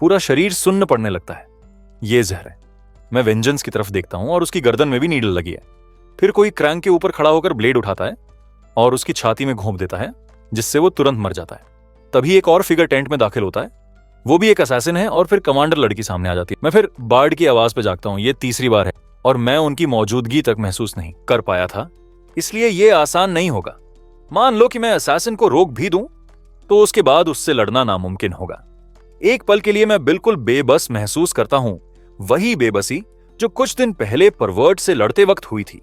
पूरा शरीर सुन्न पड़ने लगता है। ये जहर है। मैं वेंजेंस की तरफ देखता हूं और उसकी गर्दन में भी नीडल लगी है। फिर कोई क्रैंक के ऊपर खड़ा होकर ब्लेड उठाता है और उसकी छाती में घोंप देता है, जिससे वो तुरंत मर जाता है। तभी एक और फिगर टेंट में दाखिल होता है। वो भी एक असैसिन है और फिर कमांडर लड़की सामने आ जाती है। मैं फिर बार्ड की आवाज पे जागता हूं। ये तीसरी बार है और मैं उनकी मौजूदगी तक महसूस नहीं कर पाया था, इसलिए ये आसान नहीं होगा। मान लो कि मैं असैसिन को रोक भी दूं तो उसके बाद उससे लड़ना नामुमकिन होगा। एक पल के लिए मैं बिल्कुल बेबस महसूस करता हूं, वही बेबसी जो कुछ दिन पहले परवर्ट से लड़ते वक्त हुई थी।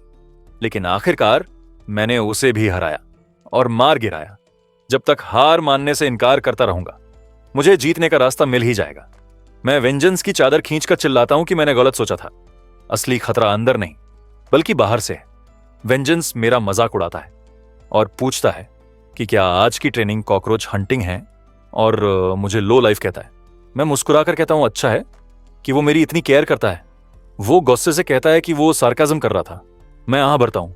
लेकिन आखिरकार मैंने उसे भी हराया और मार गिराया। जब तक हार मानने से इनकार करता रहूंगा, मुझे जीतने का रास्ता मिल ही जाएगा। मैं वेंजेंस की चादर खींचकर चिल्लाता हूं कि मैंने गलत सोचा था। असली खतरा अंदर नहीं बल्कि बाहर से है। वेंजेंस मेरा मजाक उड़ाता है और पूछता है कि क्या आज की ट्रेनिंग कॉकरोच हंटिंग है, और मुझे लो लाइफ कहता है। मैं मुस्कुराकर कहता हूं अच्छा है कि वो मेरी इतनी केयर करता है। वो गुस्से से कहता है कि वो सार्काज्म कर रहा था। मैं आह भरता हूं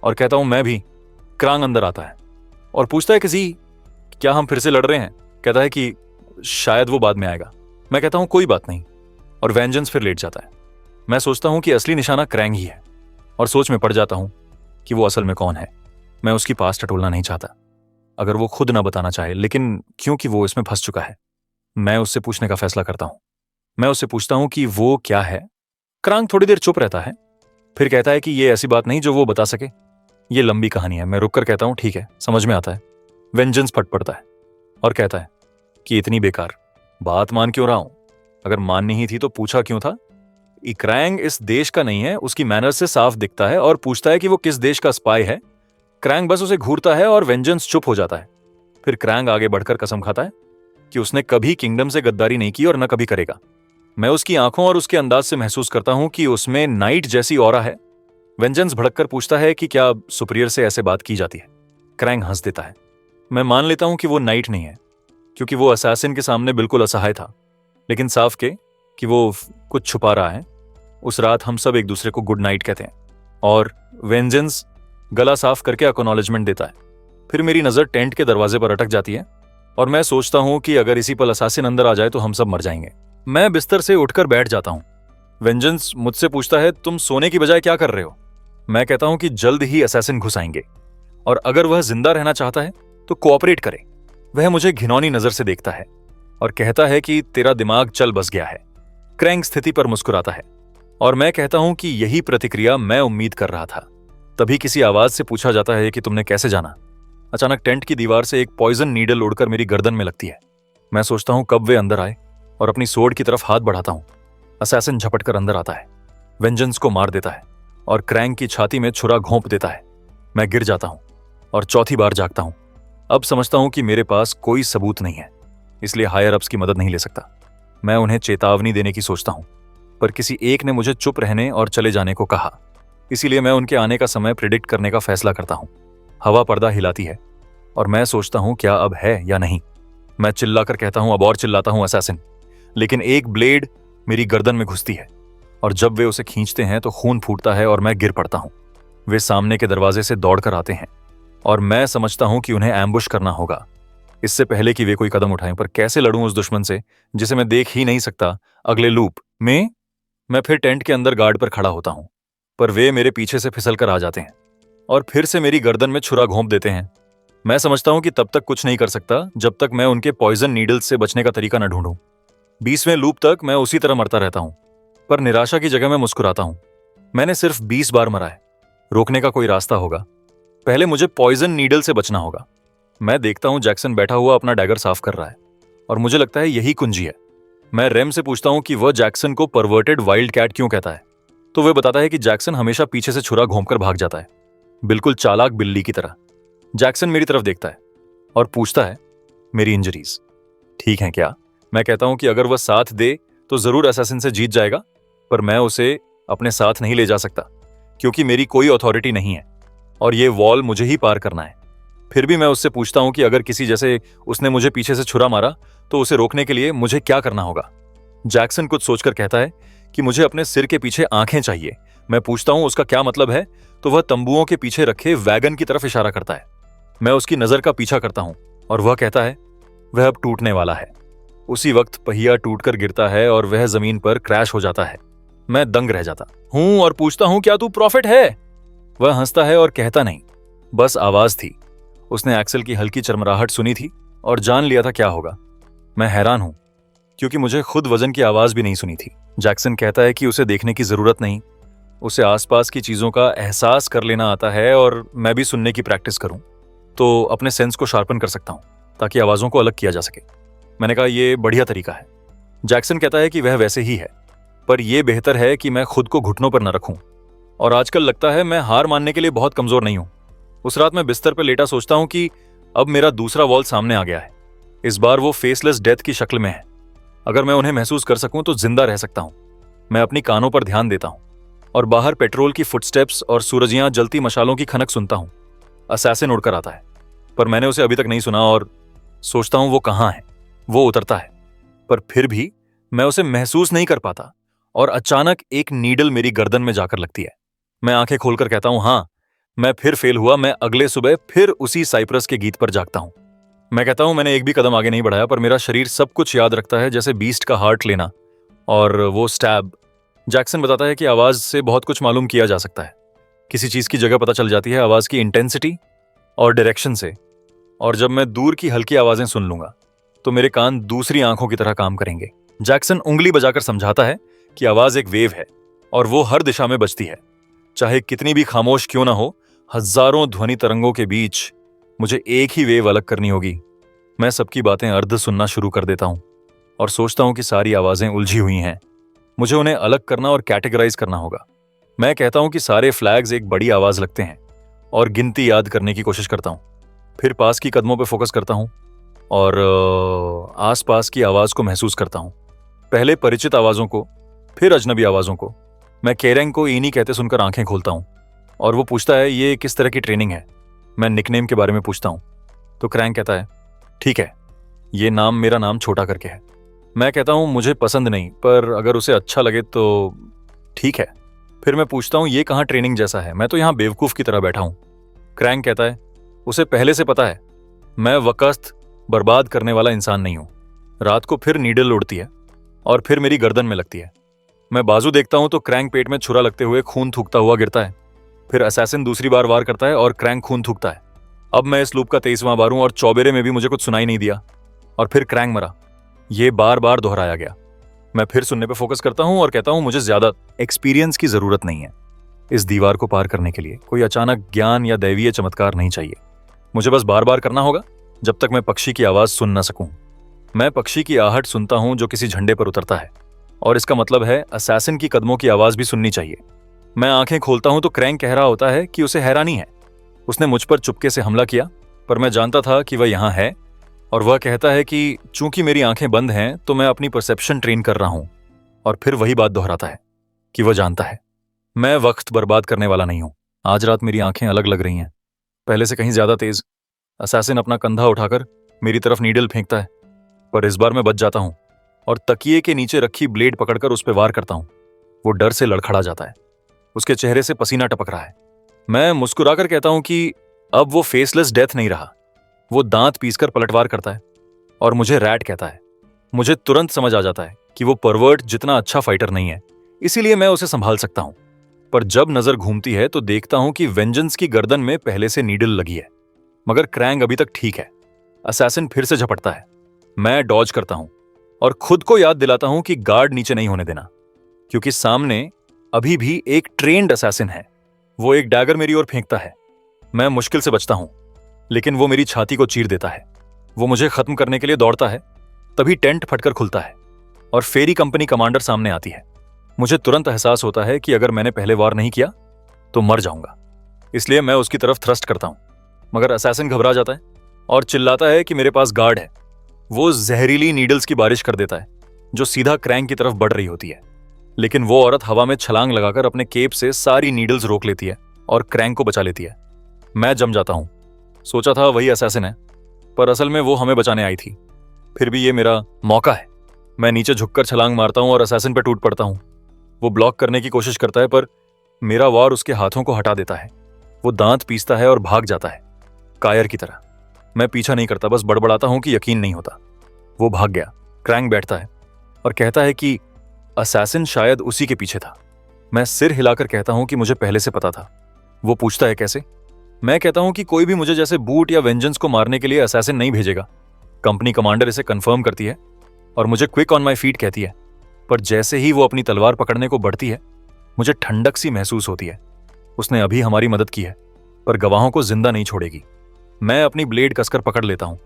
और कहता हूं मैं भी। क्रांग अंदर आता है और पूछता है किसी क्या हम फिर से लड़ रहे हैं। कहता है कि शायद वो बाद में आएगा। मैं कहता हूं कोई बात नहीं और वेंजेंस फिर लेट जाता है। मैं सोचता हूं कि असली निशाना क्रैंग ही है और सोच में पड़ जाता हूं कि वो असल में कौन है। मैं उसकी पास टटोलना नहीं चाहता, अगर वो खुद ना बताना चाहे, लेकिन क्योंकि वो इसमें फंस चुका है, मैं उससे पूछने का फैसला करता हूं। मैं उससे पूछता हूं कि वो क्या है। क्रांग थोड़ी देर चुप रहता है, फिर कहता है कि ये ऐसी बात नहीं जो वो बता सके। ये लंबी कहानी है। मैं रुककर कहता हूं ठीक है, समझ में आता है। वेंजेंस फट पड़ता है और कहता है कि इतनी बेकार बात मान क्यों रहा हूं? अगर माननी ही थी तो पूछा क्यों था? क्रैंग इस देश का नहीं है, उसकी मैनर्स से साफ दिखता है, और पूछता है कि वो किस देश का स्पाई है। क्रैंग बस उसे घूरता है और वेंजेंस चुप हो जाता है। फिर क्रैंग आगे बढ़कर कसम खाता है कि उसने कभी किंगडम से गद्दारी नहीं की और न कभी करेगा। मैं उसकी आंखों और उसके अंदाज से महसूस करता हूं कि उसमें नाइट जैसी ऑरा है। वेंजेंस भड़ककर पूछता है कि क्या सुपीरियर से ऐसे बात की जाती है? क्रैंग हंस देता है। मैं मान लेता हूं कि वो नाइट नहीं है, क्योंकि वो असैसिन के सामने बिल्कुल असहाय था, लेकिन साफ के कि वो कुछ छुपा रहा है। उस रात हम सब एक दूसरे को गुड नाइट कहते हैं और वेंजेंस गला साफ करके एक्नॉलेजमेंट देता है। फिर मेरी नजर टेंट के दरवाजे पर अटक जाती है और मैं सोचता हूं कि अगर इसी पल असैसिन अंदर आ जाए तो हम सब मर जाएंगे। मैं बिस्तर से उठकर बैठ जाता हूं। वेंजेंस मुझसे पूछता है तुम सोने की बजाय क्या कर रहे हो? मैं कहता हूं कि जल्द ही असैसिन घुस आएंगे और अगर वह जिंदा रहना चाहता है तो कोऑपरेट करे। वह मुझे घिनौनी नजर से देखता है और कहता है कि तेरा दिमाग चल बस गया है। क्रैंग स्थिति पर मुस्कुराता है और मैं कहता हूं कि यही प्रतिक्रिया मैं उम्मीद कर रहा था। तभी किसी आवाज से पूछा जाता है कि तुमने कैसे जाना? अचानक टेंट की दीवार से एक पॉइजन नीडल उड़कर मेरी गर्दन में लगती है। मैं सोचता हूं कब वे अंदर आए और अपनी सोर्ड की तरफ हाथ बढ़ाता हूं। असैसिन झपटकर अंदर आता है, वेंजेंस को मार देता है और क्रैंग की छाती में छुरा घोंप देता है। मैं गिर जाता हूं और चौथी बार जागता हूं। अब समझता हूं कि मेरे पास कोई सबूत नहीं है, इसलिए हायर अप्स की मदद नहीं ले सकता। मैं उन्हें चेतावनी देने की सोचता हूं, पर किसी एक ने मुझे चुप रहने और चले जाने को कहा। इसीलिए मैं उनके आने का समय प्रिडिक्ट करने का फैसला करता हूँ। हवा पर्दा हिलाती है और मैं सोचता हूँ क्या अब है या नहीं। मैं चिल्लाकर कहता हूँ, अब और चिल्लाता हूँ, असैसिन। लेकिन एक ब्लेड मेरी गर्दन में घुसती है और जब वे उसे खींचते हैं तो खून फूटता है और मैं गिर पड़ता हूँ। वे सामने के दरवाजे से दौड़कर आते हैं और मैं समझता हूँ कि उन्हें एम्बुश करना होगा इससे पहले कि वे कोई कदम उठाएं। पर कैसे लड़ूं उस दुश्मन से जिसे मैं देख ही नहीं सकता। अगले लूप में मैं फिर टेंट के अंदर गार्ड पर खड़ा होता हूँ, पर वे मेरे पीछे से फिसल कर आ जाते हैं और फिर से मेरी गर्दन में छुरा घोंप देते हैं। मैं समझता हूँ कि तब तक कुछ नहीं कर सकता जब तक मैं उनके पॉइजन नीडल्स से बचने का तरीका न ढूंढूं। 20वें लूप तक मैं उसी तरह मरता रहता हूँ, पर निराशा की जगह मैं मुस्कुराता हूँ। मैंने सिर्फ 20 बार मरा है। रोकने का कोई रास्ता होगा। पहले मुझे पॉइजन नीडल से बचना होगा। मैं देखता हूँ जैक्सन बैठा हुआ अपना डैगर साफ कर रहा है और मुझे लगता है यही कुंजी है। मैं रेम से पूछता हूँ कि वह जैक्सन को परवर्टेड वाइल्ड कैट क्यों कहता है, तो वह बताता है कि जैक्सन हमेशा पीछे से छुरा घोंपकर भाग जाता है, बिल्कुल चालाक बिल्ली की तरह। जैक्सन मेरी तरफ देखता है और पूछता है, मेरी इंजरीज ठीक हैं क्या? मैं कहता हूँ कि अगर वह साथ दे तो जरूर असैसिन से जीत जाएगा, पर मैं उसे अपने साथ नहीं ले जा सकता क्योंकि मेरी कोई अथॉरिटी नहीं है और ये वॉल मुझे ही पार करना है। फिर भी मैं उससे पूछता हूं कि अगर किसी जैसे उसने मुझे पीछे से छुरा मारा तो उसे रोकने के लिए मुझे क्या करना होगा। जैक्सन कुछ सोचकर कहता है कि मुझे अपने सिर के पीछे आंखें चाहिए। मैं पूछता हूं उसका क्या मतलब है, तो वह तंबुओं के पीछे रखे वैगन की तरफ इशारा करता है। मैं उसकी नजर का पीछा करता हूं और वह कहता है वह अब टूटने वाला है। उसी वक्त पहिया टूटकर गिरता है और वह जमीन पर क्रैश हो जाता है। मैं दंग रह जाता हूं और पूछता हूं क्या तू प्रॉफिट है? वह हंसता है और कहता नहीं, बस आवाज थी। उसने एक्सेल की हल्की चरमराहट सुनी थी और जान लिया था क्या होगा। मैं हैरान हूं क्योंकि मुझे खुद वजन की आवाज भी नहीं सुनी थी। जैक्सन कहता है कि उसे देखने की जरूरत नहीं, उसे आसपास की चीजों का एहसास कर लेना आता है और मैं भी सुनने की प्रैक्टिस करूं तो अपने सेंस को शार्पन कर सकता हूं ताकि आवाजों को अलग किया जा सके। मैंने कहा यह बढ़िया तरीका है। जैक्सन कहता है कि वह वैसे ही है, पर यह बेहतर है कि मैं खुद को घुटनों पर न रखूं और आजकल लगता है मैं हार मानने के लिए बहुत कमजोर नहीं हूं। उस रात मैं बिस्तर पर लेटा सोचता हूं कि अब मेरा दूसरा वॉल सामने आ गया है। इस बार वो फेसलेस डेथ की शक्ल में है। अगर मैं उन्हें महसूस कर सकूं तो जिंदा रह सकता हूं। मैं अपनी कानों पर ध्यान देता हूं और बाहर पेट्रोल की फुटस्टेप्स और सूरजियां जलती मशालों की खनक सुनता हूं। असैसिन उड़कर आता है, पर मैंने उसे अभी तक नहीं सुना और सोचता हूं वो कहां है। वो उतरता है, पर फिर भी मैं उसे महसूस नहीं कर पाता और अचानक एक नीडल मेरी गर्दन में जाकर लगती है। मैं आंखें खोलकर कहता हूं, हाँ, मैं फिर फेल हुआ। मैं अगले सुबह फिर उसी साइप्रस के गीत पर जागता हूं। मैं कहता हूं मैंने एक भी कदम आगे नहीं बढ़ाया, पर मेरा शरीर सब कुछ याद रखता है, जैसे बीस्ट का हार्ट लेना और वो स्टैब। जैक्सन बताता है कि आवाज से बहुत कुछ मालूम किया जा सकता है। किसी चीज की जगह पता चल जाती है आवाज की इंटेंसिटी और डायरेक्शन से। और जब मैं दूर की हल्की आवाजें सुन लूंगा तो मेरे कान दूसरी आंखों की तरह काम करेंगे। जैक्सन उंगली बजाकर समझाता है कि आवाज एक वेव है और वो हर दिशा में बजती है, चाहे कितनी भी खामोश क्यों ना हो। हजारों ध्वनि तरंगों के बीच मुझे एक ही वेव अलग करनी होगी। मैं सबकी बातें अर्ध सुनना शुरू कर देता हूं और सोचता हूं कि सारी आवाजें उलझी हुई हैं। मुझे उन्हें अलग करना और कैटेगराइज करना होगा। मैं कहता हूं कि सारे फ्लैग्स एक बड़ी आवाज लगते हैं और गिनती याद करने की कोशिश करता हूं। फिर पास की कदमों पर फोकस करता हूं और आसपास की आवाज को महसूस करता हूं। पहले परिचित आवाजों को, फिर अजनबी आवाजों को। मैं केरेंग को इनी कहते सुनकर आंखें खोलता हूं और वो पूछता है ये किस तरह की ट्रेनिंग है। मैं निकनेम के बारे में पूछता हूं तो क्रैंक कहता है ठीक है, ये नाम मेरा नाम छोटा करके है। मैं कहता हूं मुझे पसंद नहीं, पर अगर उसे अच्छा लगे तो ठीक है। फिर मैं पूछता हूं ये कहाँ ट्रेनिंग जैसा है, मैं तो यहाँ बेवकूफ की तरह बैठा हूं। क्रैंक कहता है उसे पहले से पता है, मैं वक्त बर्बाद करने वाला इंसान नहीं हूं। रात को फिर नीडल उड़ती है और फिर मेरी गर्दन में लगती है। मैं बाजू देखता हूं तो क्रैंक पेट में छुरा लगते हुए खून थूकता हुआ गिरता है। फिर असैसिन दूसरी बार वार करता है और क्रैंक खून थूकता है। अब मैं इस लूप का 23वां बार हूं और चौबेरे में भी मुझे कुछ सुनाई नहीं दिया और फिर क्रैंक मरा। ये बार बार दोहराया गया। मैं फिर सुनने पे फोकस करता हूं और कहता हूं मुझे ज्यादा एक्सपीरियंस की जरूरत नहीं है इस दीवार को पार करने के लिए। कोई अचानक ज्ञान या दैवीय चमत्कार नहीं चाहिए। मुझे बस बार बार करना होगा जब तक मैं पक्षी की आवाज सुन न सकूं। मैं पक्षी की आहट सुनता हूं जो किसी झंडे पर उतरता है और इसका मतलब है असैसिन की कदमों की आवाज भी सुननी चाहिए। मैं आंखें खोलता हूं तो क्रैंक कह रहा होता है कि उसे हैरानी है। उसने मुझ पर चुपके से हमला किया, पर मैं जानता था कि वह यहां है और वह कहता है कि चूंकि मेरी आंखें बंद हैं तो मैं अपनी परसेप्शन ट्रेन कर रहा हूं और फिर वही बात दोहराता है कि वो जानता है। मैं वक्त बर्बाद करने वाला नहीं हूं। आज रात मेरी आंखें अलग लग रही हैं, पहले से कहीं ज्यादा तेज। असैसिन अपना कंधा उठाकर मेरी तरफ नीडल फेंकता है, पर इस बार मैं बच जाता हूं और तकिए के नीचे रखी ब्लेड पकड़कर उस पर वार करता हूं। वो डर से लड़खड़ा जाता है, उसके चेहरे से पसीना टपक रहा है। मैं मुस्कुराकर कहता हूं कि अब वो फेसलेस डेथ नहीं रहा। वो दांत पीसकर पलटवार करता है और मुझे रैट कहता है। मुझे तुरंत समझ आ जाता है कि वो परवर्ट जितना अच्छा फाइटर नहीं है, इसीलिए मैं उसे संभाल सकता हूं। पर जब नजर घूमती है तो देखता हूं कि वेंजेंस की गर्दन में पहले से नीडल लगी है, मगर क्रैंग अभी तक ठीक है। असैसिन फिर से झपटता है। मैं डॉज करता हूं और खुद को याद दिलाता हूं कि गार्ड नीचे नहीं होने देना, क्योंकि सामने अभी भी एक ट्रेन्ड असैसिन है। वो एक डैगर मेरी ओर फेंकता है। मैं मुश्किल से बचता हूं, लेकिन वो मेरी छाती को चीर देता है। वो मुझे खत्म करने के लिए दौड़ता है। तभी टेंट फटकर खुलता है और फेरी कंपनी कमांडर सामने आती है। मुझे तुरंत एहसास होता है कि अगर मैंने पहले वार नहीं किया तो मर जाऊंगा, इसलिए मैं उसकी तरफ थ्रस्ट करता हूं। मगर असैसिन घबरा जाता है और चिल्लाता है कि मेरे पास गार्ड है। वो जहरीली नीडल्स की बारिश कर देता है जो सीधा क्रैंक की तरफ बढ़ रही होती है, लेकिन वो औरत हवा में छलांग लगाकर अपने केप से सारी नीडल्स रोक लेती है और क्रैंक को बचा लेती है। मैं जम जाता हूं। सोचा था वही असैसिन है, पर असल में वो हमें बचाने आई थी। फिर भी ये मेरा मौका है। मैं नीचे झुककर छलांग मारता हूं और असैसिन पर टूट पड़ता हूं। वो ब्लॉक करने की कोशिश करता है, पर मेरा वार उसके हाथों को हटा देता है। वो दांत पीसता है और भाग जाता है, कायर की तरह। मैं पीछा नहीं करता, बस बड़बड़ाता हूं कि यकीन नहीं होता। वो भाग गया। क्रैंक बैठता है और कहता है कि असैसिन शायद उसी के पीछे था। मैं सिर हिलाकर कहता हूं कि मुझे पहले से पता था। वो पूछता है कैसे? मैं कहता हूं कि कोई भी मुझे जैसे बूट या वेंजेंस को मारने के लिए असैसिन नहीं भेजेगा। कंपनी कमांडर इसे कंफर्म करती है और मुझे क्विक ऑन माई फीट कहती है, पर जैसे ही वो अपनी तलवार पकड़ने को बढ़ती है, मुझे ठंडक सी महसूस होती है। उसने अभी हमारी मदद की है, पर गवाहों को जिंदा नहीं छोड़ेगी। मैं अपनी ब्लेड कसकर पकड़ लेता हूं,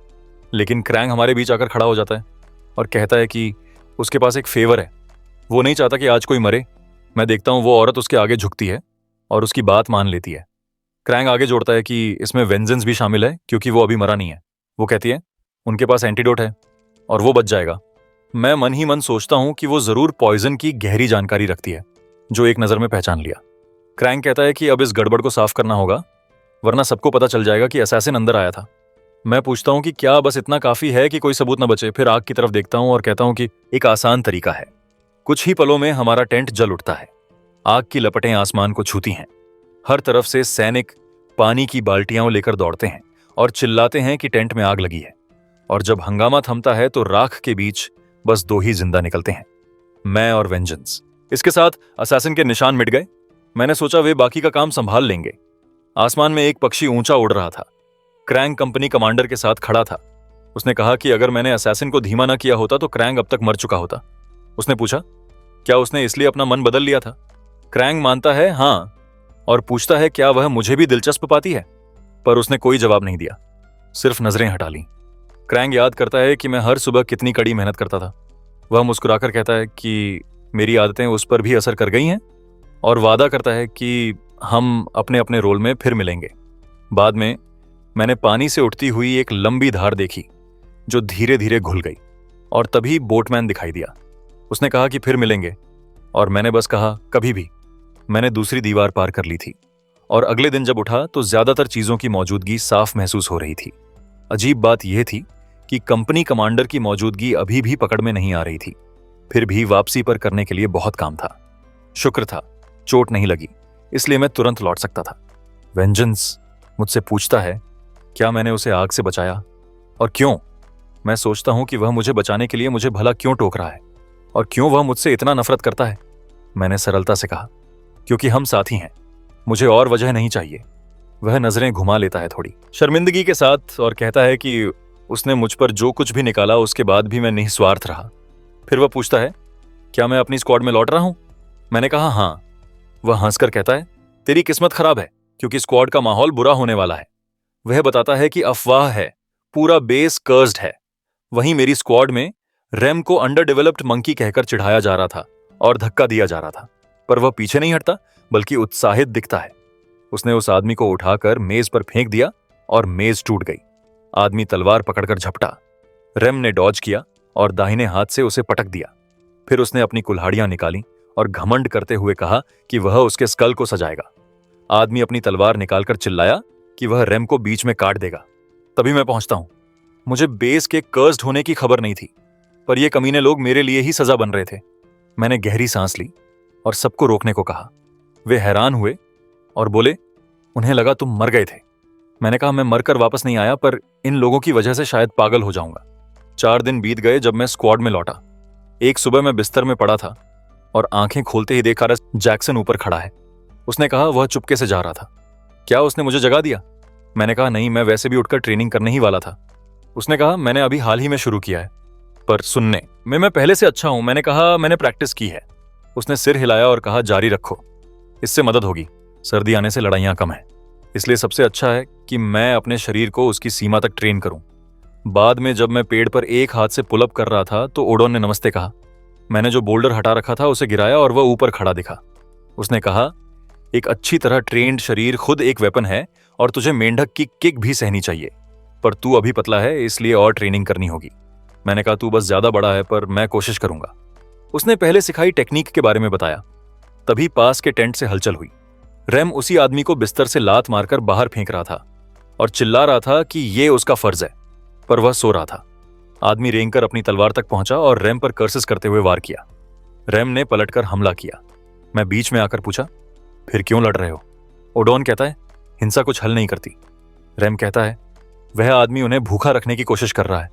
लेकिन क्रैंक हमारे बीच आकर खड़ा हो जाता है और कहता है कि उसके पास एक फेवर है। वो नहीं चाहता कि आज कोई मरे। मैं देखता हूं वो औरत उसके आगे झुकती है और उसकी बात मान लेती है। क्रैंक आगे जोड़ता है कि इसमें वेंजेंस भी शामिल है, क्योंकि वो अभी मरा नहीं है। वो कहती है उनके पास एंटीडोट है और वो बच जाएगा। मैं मन ही मन सोचता हूं कि वो जरूर पॉइजन की गहरी जानकारी रखती है, जो एक नजर में पहचान लिया। क्रैंक कहता है कि अब इस गड़बड़ को साफ करना होगा, वरना सबको पता चल जाएगा कि असैसिन अंदर आया था। मैं पूछता हूं कि क्या बस इतना काफी है कि कोई सबूत न बचे। फिर आग की तरफ देखता हूं और कहता हूं कि एक आसान तरीका है। कुछ ही पलों में हमारा टेंट जल उठता है। आग की लपटें आसमान को छूती हैं। हर तरफ से सैनिक पानी की बाल्टियां लेकर दौड़ते हैं और चिल्लाते हैं कि टेंट में आग लगी है। और जब हंगामा थमता है तो राख के बीच बस दो ही जिंदा निकलते हैं, मैं और वेंजेंस। इसके साथ असैसिन के निशान मिट गए। मैंने सोचा वे बाकी का काम संभाल लेंगे। आसमान में एक पक्षी ऊंचा उड़ रहा था। क्रैंक कंपनी कमांडर के साथ खड़ा था। उसने कहा कि अगर मैंने असैसिन को धीमा न किया होता तो क्रैंक अब तक मर चुका होता। उसने पूछा क्या उसने इसलिए अपना मन बदल लिया था? क्रैंक मानता है हाँ, और पूछता है क्या वह मुझे भी दिलचस्प पाती है, पर उसने कोई जवाब नहीं दिया, सिर्फ नजरें हटा ली। क्रैंक याद करता है कि मैं हर सुबह कितनी कड़ी मेहनत करता था। वह मुस्कुराकर कहता है कि मेरी आदतें उस पर भी असर कर गई हैं, और वादा करता है कि हम अपने अपने रोल में फिर मिलेंगे। बाद में मैंने पानी से उठती हुई एक लंबी धार देखी जो धीरे धीरे घुल गई, और तभी बोटमैन दिखाई दिया। उसने कहा कि फिर मिलेंगे, और मैंने बस कहा कभी भी। मैंने दूसरी दीवार पार कर ली थी, और अगले दिन जब उठा तो ज्यादातर चीजों की मौजूदगी साफ महसूस हो रही थी। अजीब बात यह थी कि कंपनी कमांडर की मौजूदगी अभी भी पकड़ में नहीं आ रही थी। फिर भी वापसी पर करने के लिए बहुत काम था। शुक्र था चोट नहीं लगी, इसलिए मैं तुरंत लौट सकता था। वेंजेंस मुझसे पूछता है क्या मैंने उसे आग से बचाया और क्यों। मैं सोचता हूं कि वह मुझे बचाने के लिए मुझे भला क्यों टोक रहा है और क्यों वह मुझसे इतना नफरत करता है। मैंने सरलता से कहा क्योंकि हम साथी हैं, मुझे और वजह नहीं चाहिए। वह नजरें घुमा लेता है थोड़ी शर्मिंदगी के साथ और कहता है कि उसने मुझ पर जो कुछ भी निकाला उसके बाद भी मैं निस्वार्थ रहा। फिर वह पूछता है क्या मैं अपनी स्क्वाड में लौट रहा हूं? मैंने कहा हाँ। वह हंसकर कहता है तेरी किस्मत खराब है, क्योंकि स्क्वाड का माहौल बुरा होने वाला है। वह बताता है कि अफवाह है, पूरा बेस कर्स्ड है। वहीं मेरी स्क्वाड में रेम को अंडर डेवलप्ड मंकी कहकर चिढ़ाया जा रहा था और धक्का दिया जा रहा था, पर वह पीछे नहीं हटता बल्कि उत्साहित दिखता है। उसने उस आदमी को उठाकर मेज पर फेंक दिया और मेज टूट गई। आदमी तलवार पकड़कर झपटा। रेम ने डॉज किया और दाहिने हाथ से उसे पटक दिया। फिर उसने अपनी कुल्हाड़ियां निकाली और घमंड करते हुए कहा कि वह उसके स्कल को सजाएगा। आदमी अपनी तलवार निकालकर चिल्लाया कि वह रैम को बीच में काट देगा। तभी मैं पहुंचता हूं। मुझे बेस के कर्स्ड होने की खबर नहीं थी, पर ये कमीने लोग मेरे लिए ही सजा बन रहे थे। मैंने गहरी सांस ली और सबको रोकने को कहा। वे हैरान हुए और बोले, उन्हें लगा तुम मर गए थे। मैंने कहा, मैं मरकर वापस नहीं आया, पर इन लोगों की वजह से शायद पागल हो जाऊंगा। 4 दिन बीत गए जब मैं स्क्वाड में लौटा। एक सुबह मैं बिस्तर में पड़ा था और आंखें खोलते ही देखा जैक्सन ऊपर खड़ा है। उसने कहा वह चुपके से जा रहा था। क्या उसने मुझे जगा दिया? मैंने कहा, नहीं, मैं वैसे भी उठकर ट्रेनिंग करने ही वाला था। उसने कहा, मैंने अभी हाल ही में शुरू किया है, पर सुनने में मैं पहले से अच्छा हूं। मैंने कहा, मैंने प्रैक्टिस की है। उसने सिर हिलाया और कहा, जारी रखो, इससे मदद होगी। सर्दी आने से लड़ाइयां कम है, इसलिए सबसे अच्छा है कि मैं अपने शरीर को उसकी सीमा तक ट्रेन करूं। बाद में जब मैं पेड़ पर एक हाथ से पुलअप कर रहा था तो ओडोन ने नमस्ते कहा। मैंने जो बोल्डर हटा रखा था उसे गिराया और वह ऊपर खड़ा दिखा। उसने कहा, एक अच्छी तरह ट्रेन्ड शरीर खुद एक वेपन है और तुझे मेंढक की किक भी सहनी चाहिए, पर तू अभी पतला है, इसलिए और ट्रेनिंग करनी होगी। मैंने कहा, तू बस ज्यादा बड़ा है, पर मैं कोशिश करूंगा। उसने पहले सिखाई टेक्निक के बारे में बताया। तभी पास के टेंट से हलचल हुई। रैम उसी आदमी को बिस्तर से लात मारकर बाहर फेंक रहा था और चिल्ला रहा था कि यह उसका फर्ज है, पर वह सो रहा था। आदमी रेंगकर अपनी तलवार तक पहुंचा और रैम पर कर्सेस करते हुए वार किया। रैम ने पलटकर हमला किया। मैं बीच में आकर पूछा, फिर क्यों लड़ रहे हो? ओडोन कहता है, हिंसा कुछ हल नहीं करती। रैम कहता है, वह आदमी उन्हें भूखा रखने की कोशिश कर रहा है।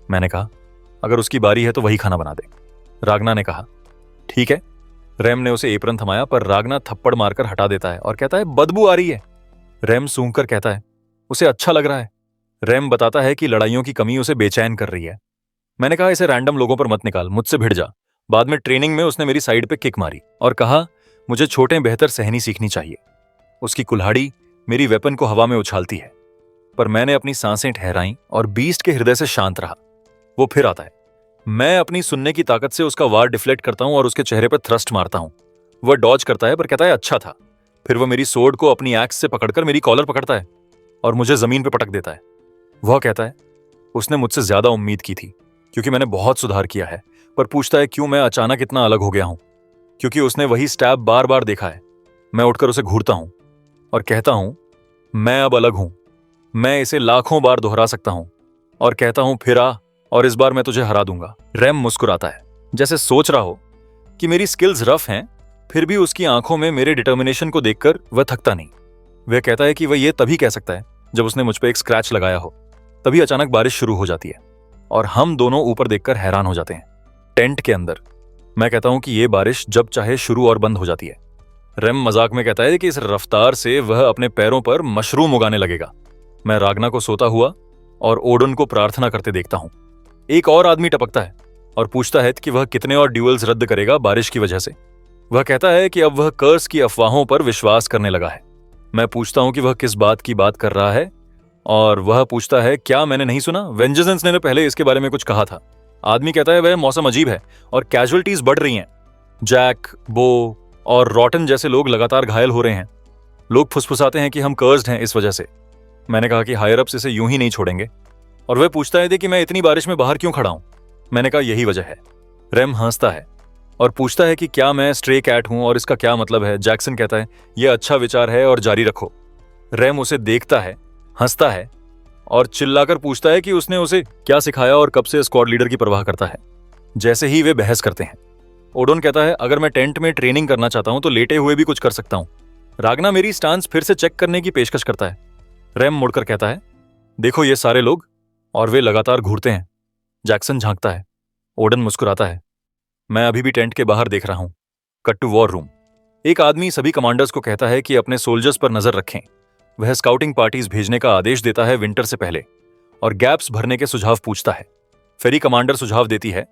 मैंने कहा, अगर उसकी बारी है तो वही खाना बना दे। रागना ने कहा, ठीक है। रैम ने उसे एप्रन थमाया, पर रागना थप्पड़ मारकर हटा देता है और कहता है, बदबू आ रही है। रैम सूंघकर कहता है, उसे अच्छा लग रहा है। रैम बताता है कि लड़ाइयों की कमी उसे बेचैन कर रही है। मैंने कहा, इसे रैंडम लोगों पर मत निकाल, मुझसे भिड़ जा। बाद में ट्रेनिंग में उसने मेरी साइड पे किक मारी और कहा, मुझे छोटे बेहतर सहनी सीखनी चाहिए। उसकी कुल्हाड़ी मेरी वेपन को हवा में उछालती है, पर मैंने अपनी सांसें ठहराई और बीस्ट के हृदय से शांत रहा। वो फिर आता है। मैं अपनी सुनने की ताकत से उसका वार डिफ्लेक्ट करता हूं और उसके चेहरे पर थ्रस्ट मारता हूं। वह डॉज करता है, पर कहता है, अच्छा था। फिर वह मेरी सोर्ड को अपनी एक्स से पकड़कर मेरी कॉलर पकड़ता है और मुझे जमीन पर पटक देता है। वह कहता है, उसने मुझसे ज्यादा उम्मीद की थी, क्योंकि मैंने बहुत सुधार किया है, पर पूछता है क्यों मैं अचानक इतना अलग हो गया हूं। क्योंकि उसने वही स्टैब बार बार देखा है। मैं उठकर उसे घूरता हूं और कहता हूं, मैं अब अलग हूं, मैं इसे लाखों बार दोहरा सकता हूं, और कहता हूं, फिर आ और इस बार मैं तुझे हरा दूंगा। रैम मुस्कुराता है, जैसे सोच रहा हो कि मेरी स्किल्स रफ हैं, फिर भी उसकी आंखों में मेरे डिटर्मिनेशन को देखकर वह थकता नहीं। वह कहता है कि वह यह तभी कह सकता है जब उसने मुझ पर एक स्क्रैच लगाया हो। तभी अचानक बारिश शुरू हो जाती है और हम दोनों ऊपर देखकर हैरान हो जाते हैं। टेंट के अंदर मैं कहता हूं कि यह बारिश जब चाहे शुरू और बंद हो जाती है। रैम मजाक में कहता है कि इस रफ्तार से वह अपने पैरों पर मशरूम उगाने लगेगा। मैं रागना को सोता हुआ और ओडन को प्रार्थना करते देखता हूं। एक और आदमी टपकता है और पूछता है कि वह कितने और ड्यूल्स रद्द करेगा बारिश की वजह से। वह कहता है कि अब वह कर्स की अफवाहों पर विश्वास करने लगा है। मैं पूछता हूं कि वह किस बात की बात कर रहा है, और वह पूछता है, क्या मैंने नहीं सुना? वेंजेंस ने पहले इसके बारे में कुछ कहा था। आदमी कहता है, वह मौसम अजीब है और कैजुअलिटीज बढ़ रही हैं। जैक, बो और रॉटन जैसे लोग लगातार घायल हो रहे हैं। लोग फुसफुसाते हैं कि हम कर्स्ड हैं इस वजह से। मैंने कहा कि हायर अप्स इसे यूं ही नहीं छोड़ेंगे। और वह पूछता है कि मैं इतनी बारिश में बाहर क्यों खड़ा हूं। मैंने कहा, यही वजह है। रैम हंसता है और पूछता है कि क्या मैं स्ट्रे कैट हूं और इसका क्या मतलब है। जैक्सन कहता है, यह अच्छा विचार है और जारी रखो। रैम उसे देखता है, हंसता है और चिल्लाकर पूछता है कि उसने उसे क्या सिखाया और कब से स्क्वाड लीडर की परवाह करता है। जैसे ही वे बहस करते हैं, ओडोन कहता है, अगर मैं टेंट में ट्रेनिंग करना चाहता हूं तो लेटे हुए भी कुछ कर सकता हूं। रागना मेरी स्टांस फिर से चेक करने की पेशकश करता है। रैम मुड़कर कहता है, देखो ये सारे लोग, और वे लगातार घूरते हैं। जैक्सन झांकता है। ओडन मुस्कुराता है। मैं अभी भी टेंट के बाहर देख रहा हूं। Cut to war room. एक आदमी सभी कमांडर्स को कहता है कि अपने सोल्जर्स पर नजर रखें। वह स्काउटिंग पार्टीज भेजने का आदेश देता है विंटर से पहले और गैप्स भरने के सुझाव पूछता है। फेरी कमांडर सुझाव देती है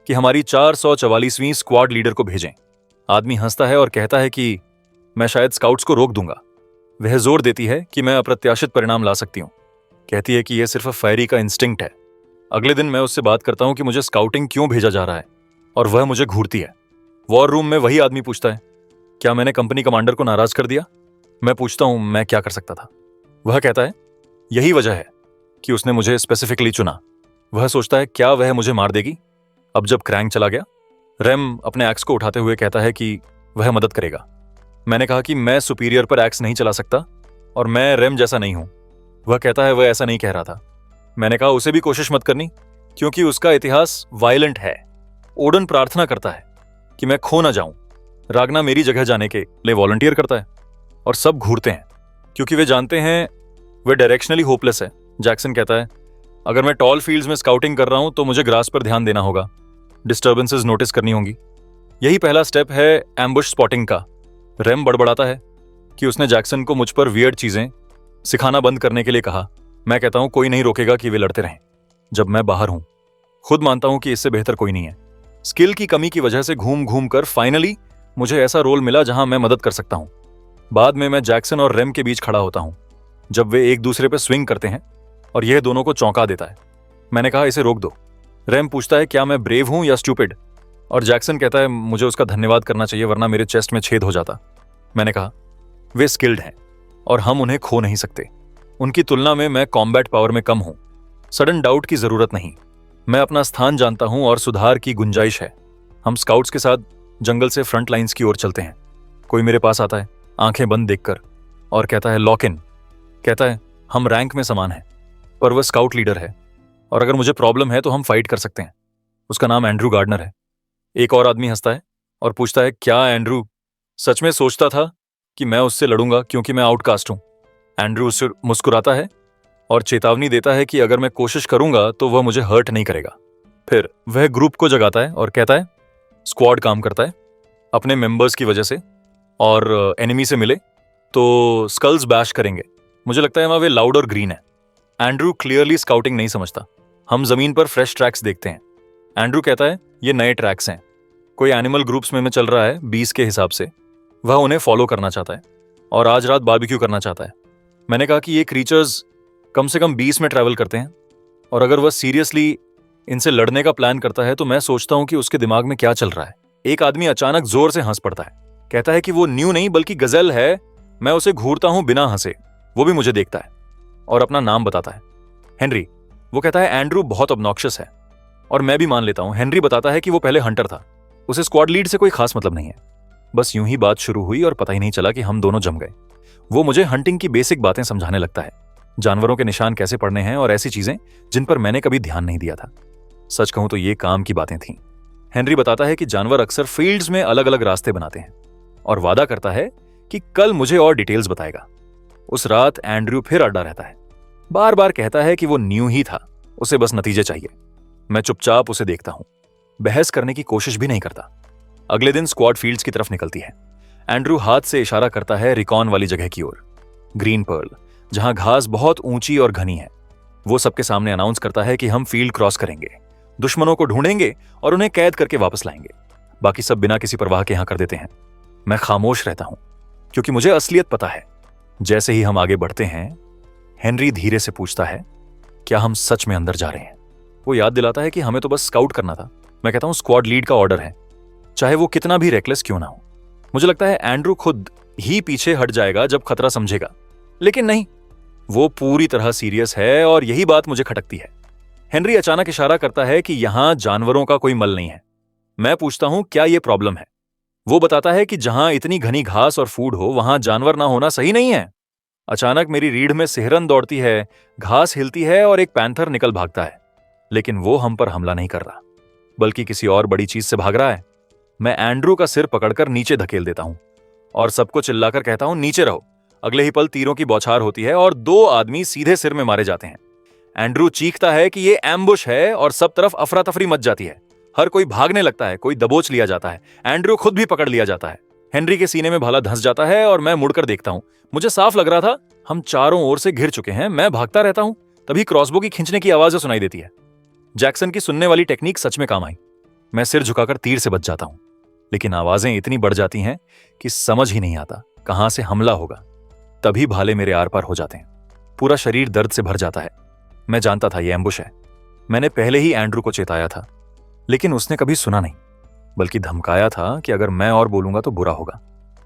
कि हमारी 444वीं स्क्वाड लीडर को भेजें। आदमी हंसता है और कहता है कि मैं शायद स्काउट्स को रोक दूंगा। वह जोर देती है कि मैं अप्रत्याशित परिणाम ला सकती हूं। कहती है कि यह सिर्फ फेरी का इंस्टिंक्ट है। अगले दिन मैं उससे बात करता हूं कि मुझे स्काउटिंग क्यों भेजा जा रहा है, और वह मुझे घूरती है। वॉर रूम में वही आदमी पूछता है, क्या मैंने कंपनी कमांडर को नाराज कर दिया? मैं पूछता हूं, मैं क्या कर सकता था? वह कहता है, यही वजह है कि उसने मुझे स्पेसिफिकली चुना। वह सोचता है, क्या वह मुझे मार देगी अब जब क्रैंक चला गया? रेम अपने एक्स को उठाते हुए कहता है कि वह मदद करेगा। मैंने कहा कि मैं सुपीरियर पर एक्स नहीं चला सकता और मैं रेम जैसा नहीं हूं। वह कहता है वह ऐसा नहीं कह रहा था। मैंने कहा उसे भी कोशिश मत करनी, क्योंकि उसका इतिहास वायलेंट है। ओडन प्रार्थना करता है कि मैं खो ना जाऊं। रागना मेरी जगह जाने के लिए वॉलंटियर करता है और सब घूरते हैं क्योंकि वे जानते हैं वे डायरेक्शनली होपलेस है। जैक्सन कहता है अगर मैं टॉल फील्ड्स में स्काउटिंग कर रहा हूं तो मुझे ग्रास पर ध्यान देना होगा, डिस्टर्बेंसेस नोटिस करनी होंगी। यही पहला स्टेप है एम्बुश स्पॉटिंग का। रेम बड़बड़ाता है कि उसने जैक्सन को मुझ पर वियर्ड चीजें सिखाना बंद करने के लिए कहा। मैं कहता हूं कोई नहीं रोकेगा कि वे लड़ते रहें जब मैं बाहर हूं। खुद मानता हूं कि इससे बेहतर कोई नहीं है। स्किल की कमी की वजह से घूम घूम कर फाइनली मुझे ऐसा रोल मिला जहां मैं मदद कर सकता हूं। बाद में मैं जैक्सन और रेम के बीच खड़ा होता हूं जब वे एक दूसरे पर स्विंग करते हैं और यह दोनों को चौंका देता है। मैंने कहा इसे रोक दो। रेम पूछता है क्या मैं ब्रेव हूं या स्टूपिड, और जैक्सन कहता है मुझे उसका धन्यवाद करना चाहिए वरना मेरे चेस्ट में छेद हो जाता। मैंने कहा वे स्किल्ड हैं और हम उन्हें खो नहीं सकते। उनकी तुलना में मैं कॉम्बैट पावर में कम हूं। सडन डाउट की जरूरत नहीं। मैं अपना स्थान जानता हूं और सुधार की गुंजाइश है। हम स्काउट्स के साथ जंगल से फ्रंट लाइंस की ओर चलते हैं। कोई मेरे पास आता है आंखें बंद देखकर और कहता है लॉक इन। कहता है हम रैंक में समान हैं, पर वह स्काउट लीडर है और अगर मुझे प्रॉब्लम है तो हम फाइट कर सकते हैं। उसका नाम एंड्रू गार्डनर है। एक और आदमी हंसता है और पूछता है क्या एंड्रू सच में सोचता था कि मैं उससे लड़ूंगा क्योंकि मैं आउटकास्ट हूं? एंड्रू उससे मुस्कुराता है और चेतावनी देता है कि अगर मैं कोशिश करूंगा तो वह मुझे हर्ट नहीं करेगा। फिर वह ग्रुप को जगाता है और कहता है स्क्वाड काम करता है अपने मेंबर्स की वजह से, और एनिमी से मिले तो स्कल्स बैश करेंगे। मुझे लगता है वहां वे लाउड और ग्रीन है। एंड्रू क्लियरली स्काउटिंग नहीं समझता। हम जमीन पर फ्रेश ट्रैक्स देखते हैं। एंड्रू कहता है ये नए ट्रैक्स हैं, कोई एनिमल ग्रुप्स में चल रहा है 20 के हिसाब से। वह उन्हें फॉलो करना चाहता है और आज रात बारबेक्यू करना चाहता है। मैंने कहा कि ये क्रीचर्स कम से कम 20 में ट्रैवल करते हैं और अगर वह सीरियसली इनसे लड़ने का प्लान करता है तो मैं सोचता हूं कि उसके दिमाग में क्या चल रहा है। एक आदमी अचानक जोर से हंस पड़ता है। कहता है कि वो न्यू नहीं बल्कि गजल है। मैं उसे घूरता हूं बिना हंसे। वो भी मुझे देखता है और अपना नाम बताता है, हेनरी। वो कहता है एंड्रू बहुत ऑब्नॉक्शियस है और मैं भी मान लेता हूं। हेनरी बताता है कि वो पहले हंटर था, उसे स्क्वाड लीड से कोई खास मतलब नहीं है। बस यूं ही बात शुरू हुई और पता ही नहीं चला कि हम दोनों जम गए। वो मुझे हंटिंग की बेसिक बातें समझाने लगता है, जानवरों के निशान कैसे पड़ने हैं और ऐसी चीजें जिन पर मैंने कभी ध्यान नहीं दिया था। सच कहूं तो ये काम की बातें थीं। हेनरी बताता है कि जानवर अक्सर फील्ड्स में अलग अलग रास्ते बनाते हैं और वादा करता है कि कल मुझे और डिटेल्स बताएगा। उस रात एंड्रयू फिर अड्डा रहता है। बार बार कहता है कि वो न्यू ही था, उसे बस नतीजे चाहिए। मैं चुपचाप उसे देखता हूं, बहस करने की कोशिश भी नहीं करता। अगले दिन स्क्वाड फील्ड्स की तरफ निकलती है। एंड्रू हाथ से इशारा करता है रिकॉन वाली जगह की ओर, ग्रीन पर्ल, जहां घास बहुत ऊंची और घनी है। वो सबके सामने अनाउंस करता है कि हम फील्ड क्रॉस करेंगे, दुश्मनों को ढूंढेंगे और उन्हें कैद करके वापस लाएंगे। बाकी सब बिना किसी परवाह के यहां कर देते हैं। मैं खामोश रहता हूं क्योंकि मुझे असलियत पता है। जैसे ही हम आगे बढ़ते हैं, हेनरी धीरे से पूछता है क्या हम सच में अंदर जा रहे हैं। वो याद दिलाता है कि हमें तो बस स्काउट करना था। मैं कहता हूं स्क्वाड लीड का ऑर्डर है, चाहे वो कितना भी रेकलेस क्यों ना हो। मुझे लगता है एंड्रू खुद ही पीछे हट जाएगा जब खतरा समझेगा, लेकिन नहीं, वो पूरी तरह सीरियस है और यही बात मुझे खटकती है। हेनरी अचानक इशारा करता है कि यहां जानवरों का कोई मल नहीं है। मैं पूछता हूं क्या यह प्रॉब्लम है। वो बताता है कि जहां इतनी घनी घास और फूड हो वहां जानवर ना होना सही नहीं है। अचानक मेरी रीढ़ में सिहरन दौड़ती है, घास हिलती है और एक पैंथर निकल भागता है, लेकिन वो हम पर हमला नहीं कर रहा बल्कि किसी और बड़ी चीज से भाग रहा है। मैं एंड्रू का सिर पकड़कर नीचे धकेल देता हूं और सबको चिल्लाकर कहता हूं नीचे रहो। अगले ही पल तीरों की बौछार होती है और 2 आदमी सीधे सिर में मारे जाते हैं। एंड्रू चीखता है कि ये एम्बुश है और सब तरफ अफरा तफरी मच जाती है। हर कोई भागने लगता है, कोई दबोच लिया जाता है। एंड्रू खुद भी पकड़ लिया जाता है। हेनरी के सीने में भाला धंस जाता है और मैं मुड़कर देखता हूं। मुझे साफ लग रहा था हम चारों ओर से घिर चुके हैं। मैं भागता रहता हूं, तभी क्रॉसबो की खींचने की आवाज सुनाई देती है। जैक्सन की सुनने वाली टेक्निक सच में काम आई। मैं सिर झुकाकर तीर से बच जाता हूं, लेकिन आवाजें इतनी बढ़ जाती हैं कि समझ ही नहीं आता कहां से हमला होगा। तभी भाले मेरे आर पार हो जाते हैं। पूरा शरीर दर्द से भर जाता है। मैं जानता था यह एम्बुश है। मैंने पहले ही एंड्रू को चेताया था, लेकिन उसने कभी सुना नहीं, बल्कि धमकाया था कि अगर मैं और बोलूंगा तो बुरा होगा।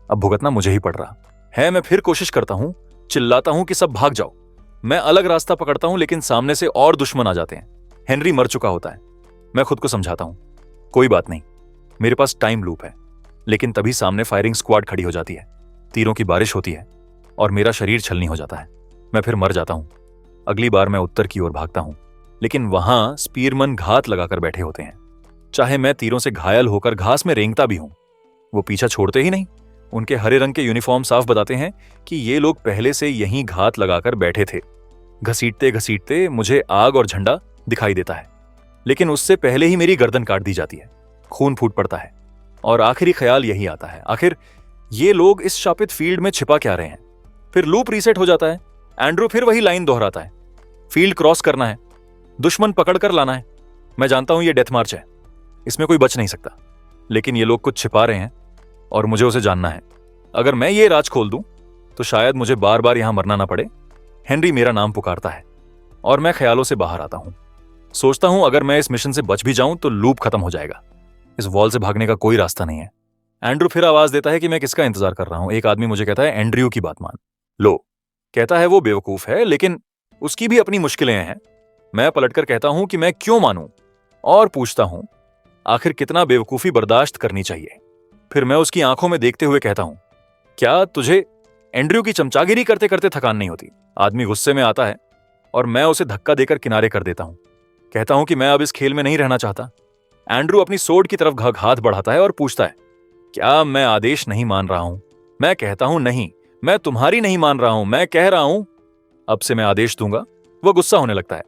अब भुगतना मुझे ही पड़ रहा है। मैं फिर कोशिश करता हूं, चिल्लाता हूं कि सब भाग जाओ। मैं अलग रास्ता पकड़ता हूं, लेकिन सामने से और दुश्मन आ जाते हैं। हेनरी मर चुका होता है। मैं खुद को समझाता हूं कोई बात नहीं, मेरे पास टाइम लूप है, लेकिन तभी सामने फायरिंग स्क्वाड खड़ी हो जाती है, तीरों की बारिश होती है और मेरा शरीर छलनी हो जाता है। मैं फिर मर जाता हूं। अगली बार मैं उत्तर की ओर भागता हूं, लेकिन वहां स्पीयरमन घात लगाकर बैठे होते हैं। चाहे मैं तीरों से घायल होकर घास में रेंगता भी हूं, वो पीछा छोड़ते ही नहीं। उनके हरे रंग के यूनिफॉर्म साफ बताते हैं कि ये लोग पहले से यहीं घात लगाकर बैठे थे। घसीटते घसीटते मुझे आग और झंडा दिखाई देता है, लेकिन उससे पहले ही मेरी गर्दन काट दी जाती है। खून फूट पड़ता है और आखिरी ख्याल यही आता है, आखिर ये लोग इस शापित फील्ड में छिपा क्या रहे हैं। फिर लूप रीसेट हो जाता है। एंड्रू फिर वही लाइन दोहराता है, फील्ड क्रॉस करना है, दुश्मन पकड़कर लाना है। मैं जानता हूं ये डेथ मार्च है, इसमें कोई बच नहीं सकता, लेकिन ये लोग कुछ छिपा रहे हैं और मुझे उसे जानना है। अगर मैं ये राज खोल दूं तो शायद मुझे बार बार यहां मरना ना पड़े। हेनरी मेरा नाम पुकारता है और मैं ख्यालों से बाहर आता हूं। सोचता हूं अगर मैं इस मिशन से बच भी जाऊं तो लूप खत्म हो जाएगा, इस वॉल से भागने का कोई रास्ता नहीं है। एंड्रू फिर आवाज देता है कि मैं किसका इंतजार कर रहा हूं। एक आदमी मुझे कहता है, एंड्रयू की बात मान लो। कहता है वो बेवकूफ है, लेकिन उसकी भी अपनी मुश्किलें हैं। मैं पलटकर कहता हूं कि मैं क्यों मानूं, और पूछता हूं आखिर कितना बेवकूफी बर्दाश्त करनी चाहिए। फिर मैं उसकी आंखों में देखते हुए कहता हूं, क्या तुझे एंड्रयू की चमचागिरी करते करते थकान नहीं होती? आदमी गुस्से में आता है और मैं उसे धक्का देकर किनारे कर देता हूं। कहता हूं कि मैं अब इस खेल में नहीं रहना चाहता। एंड्रू अपनी सोड की तरफ हाथ बढ़ाता है और पूछता है, क्या मैं आदेश नहीं मान रहा हूं? मैं कहता हूं नहीं, मैं तुम्हारी नहीं मान रहा हूं, मैं कह रहा हूं अब से मैं आदेश दूंगा। वह गुस्सा होने लगता है,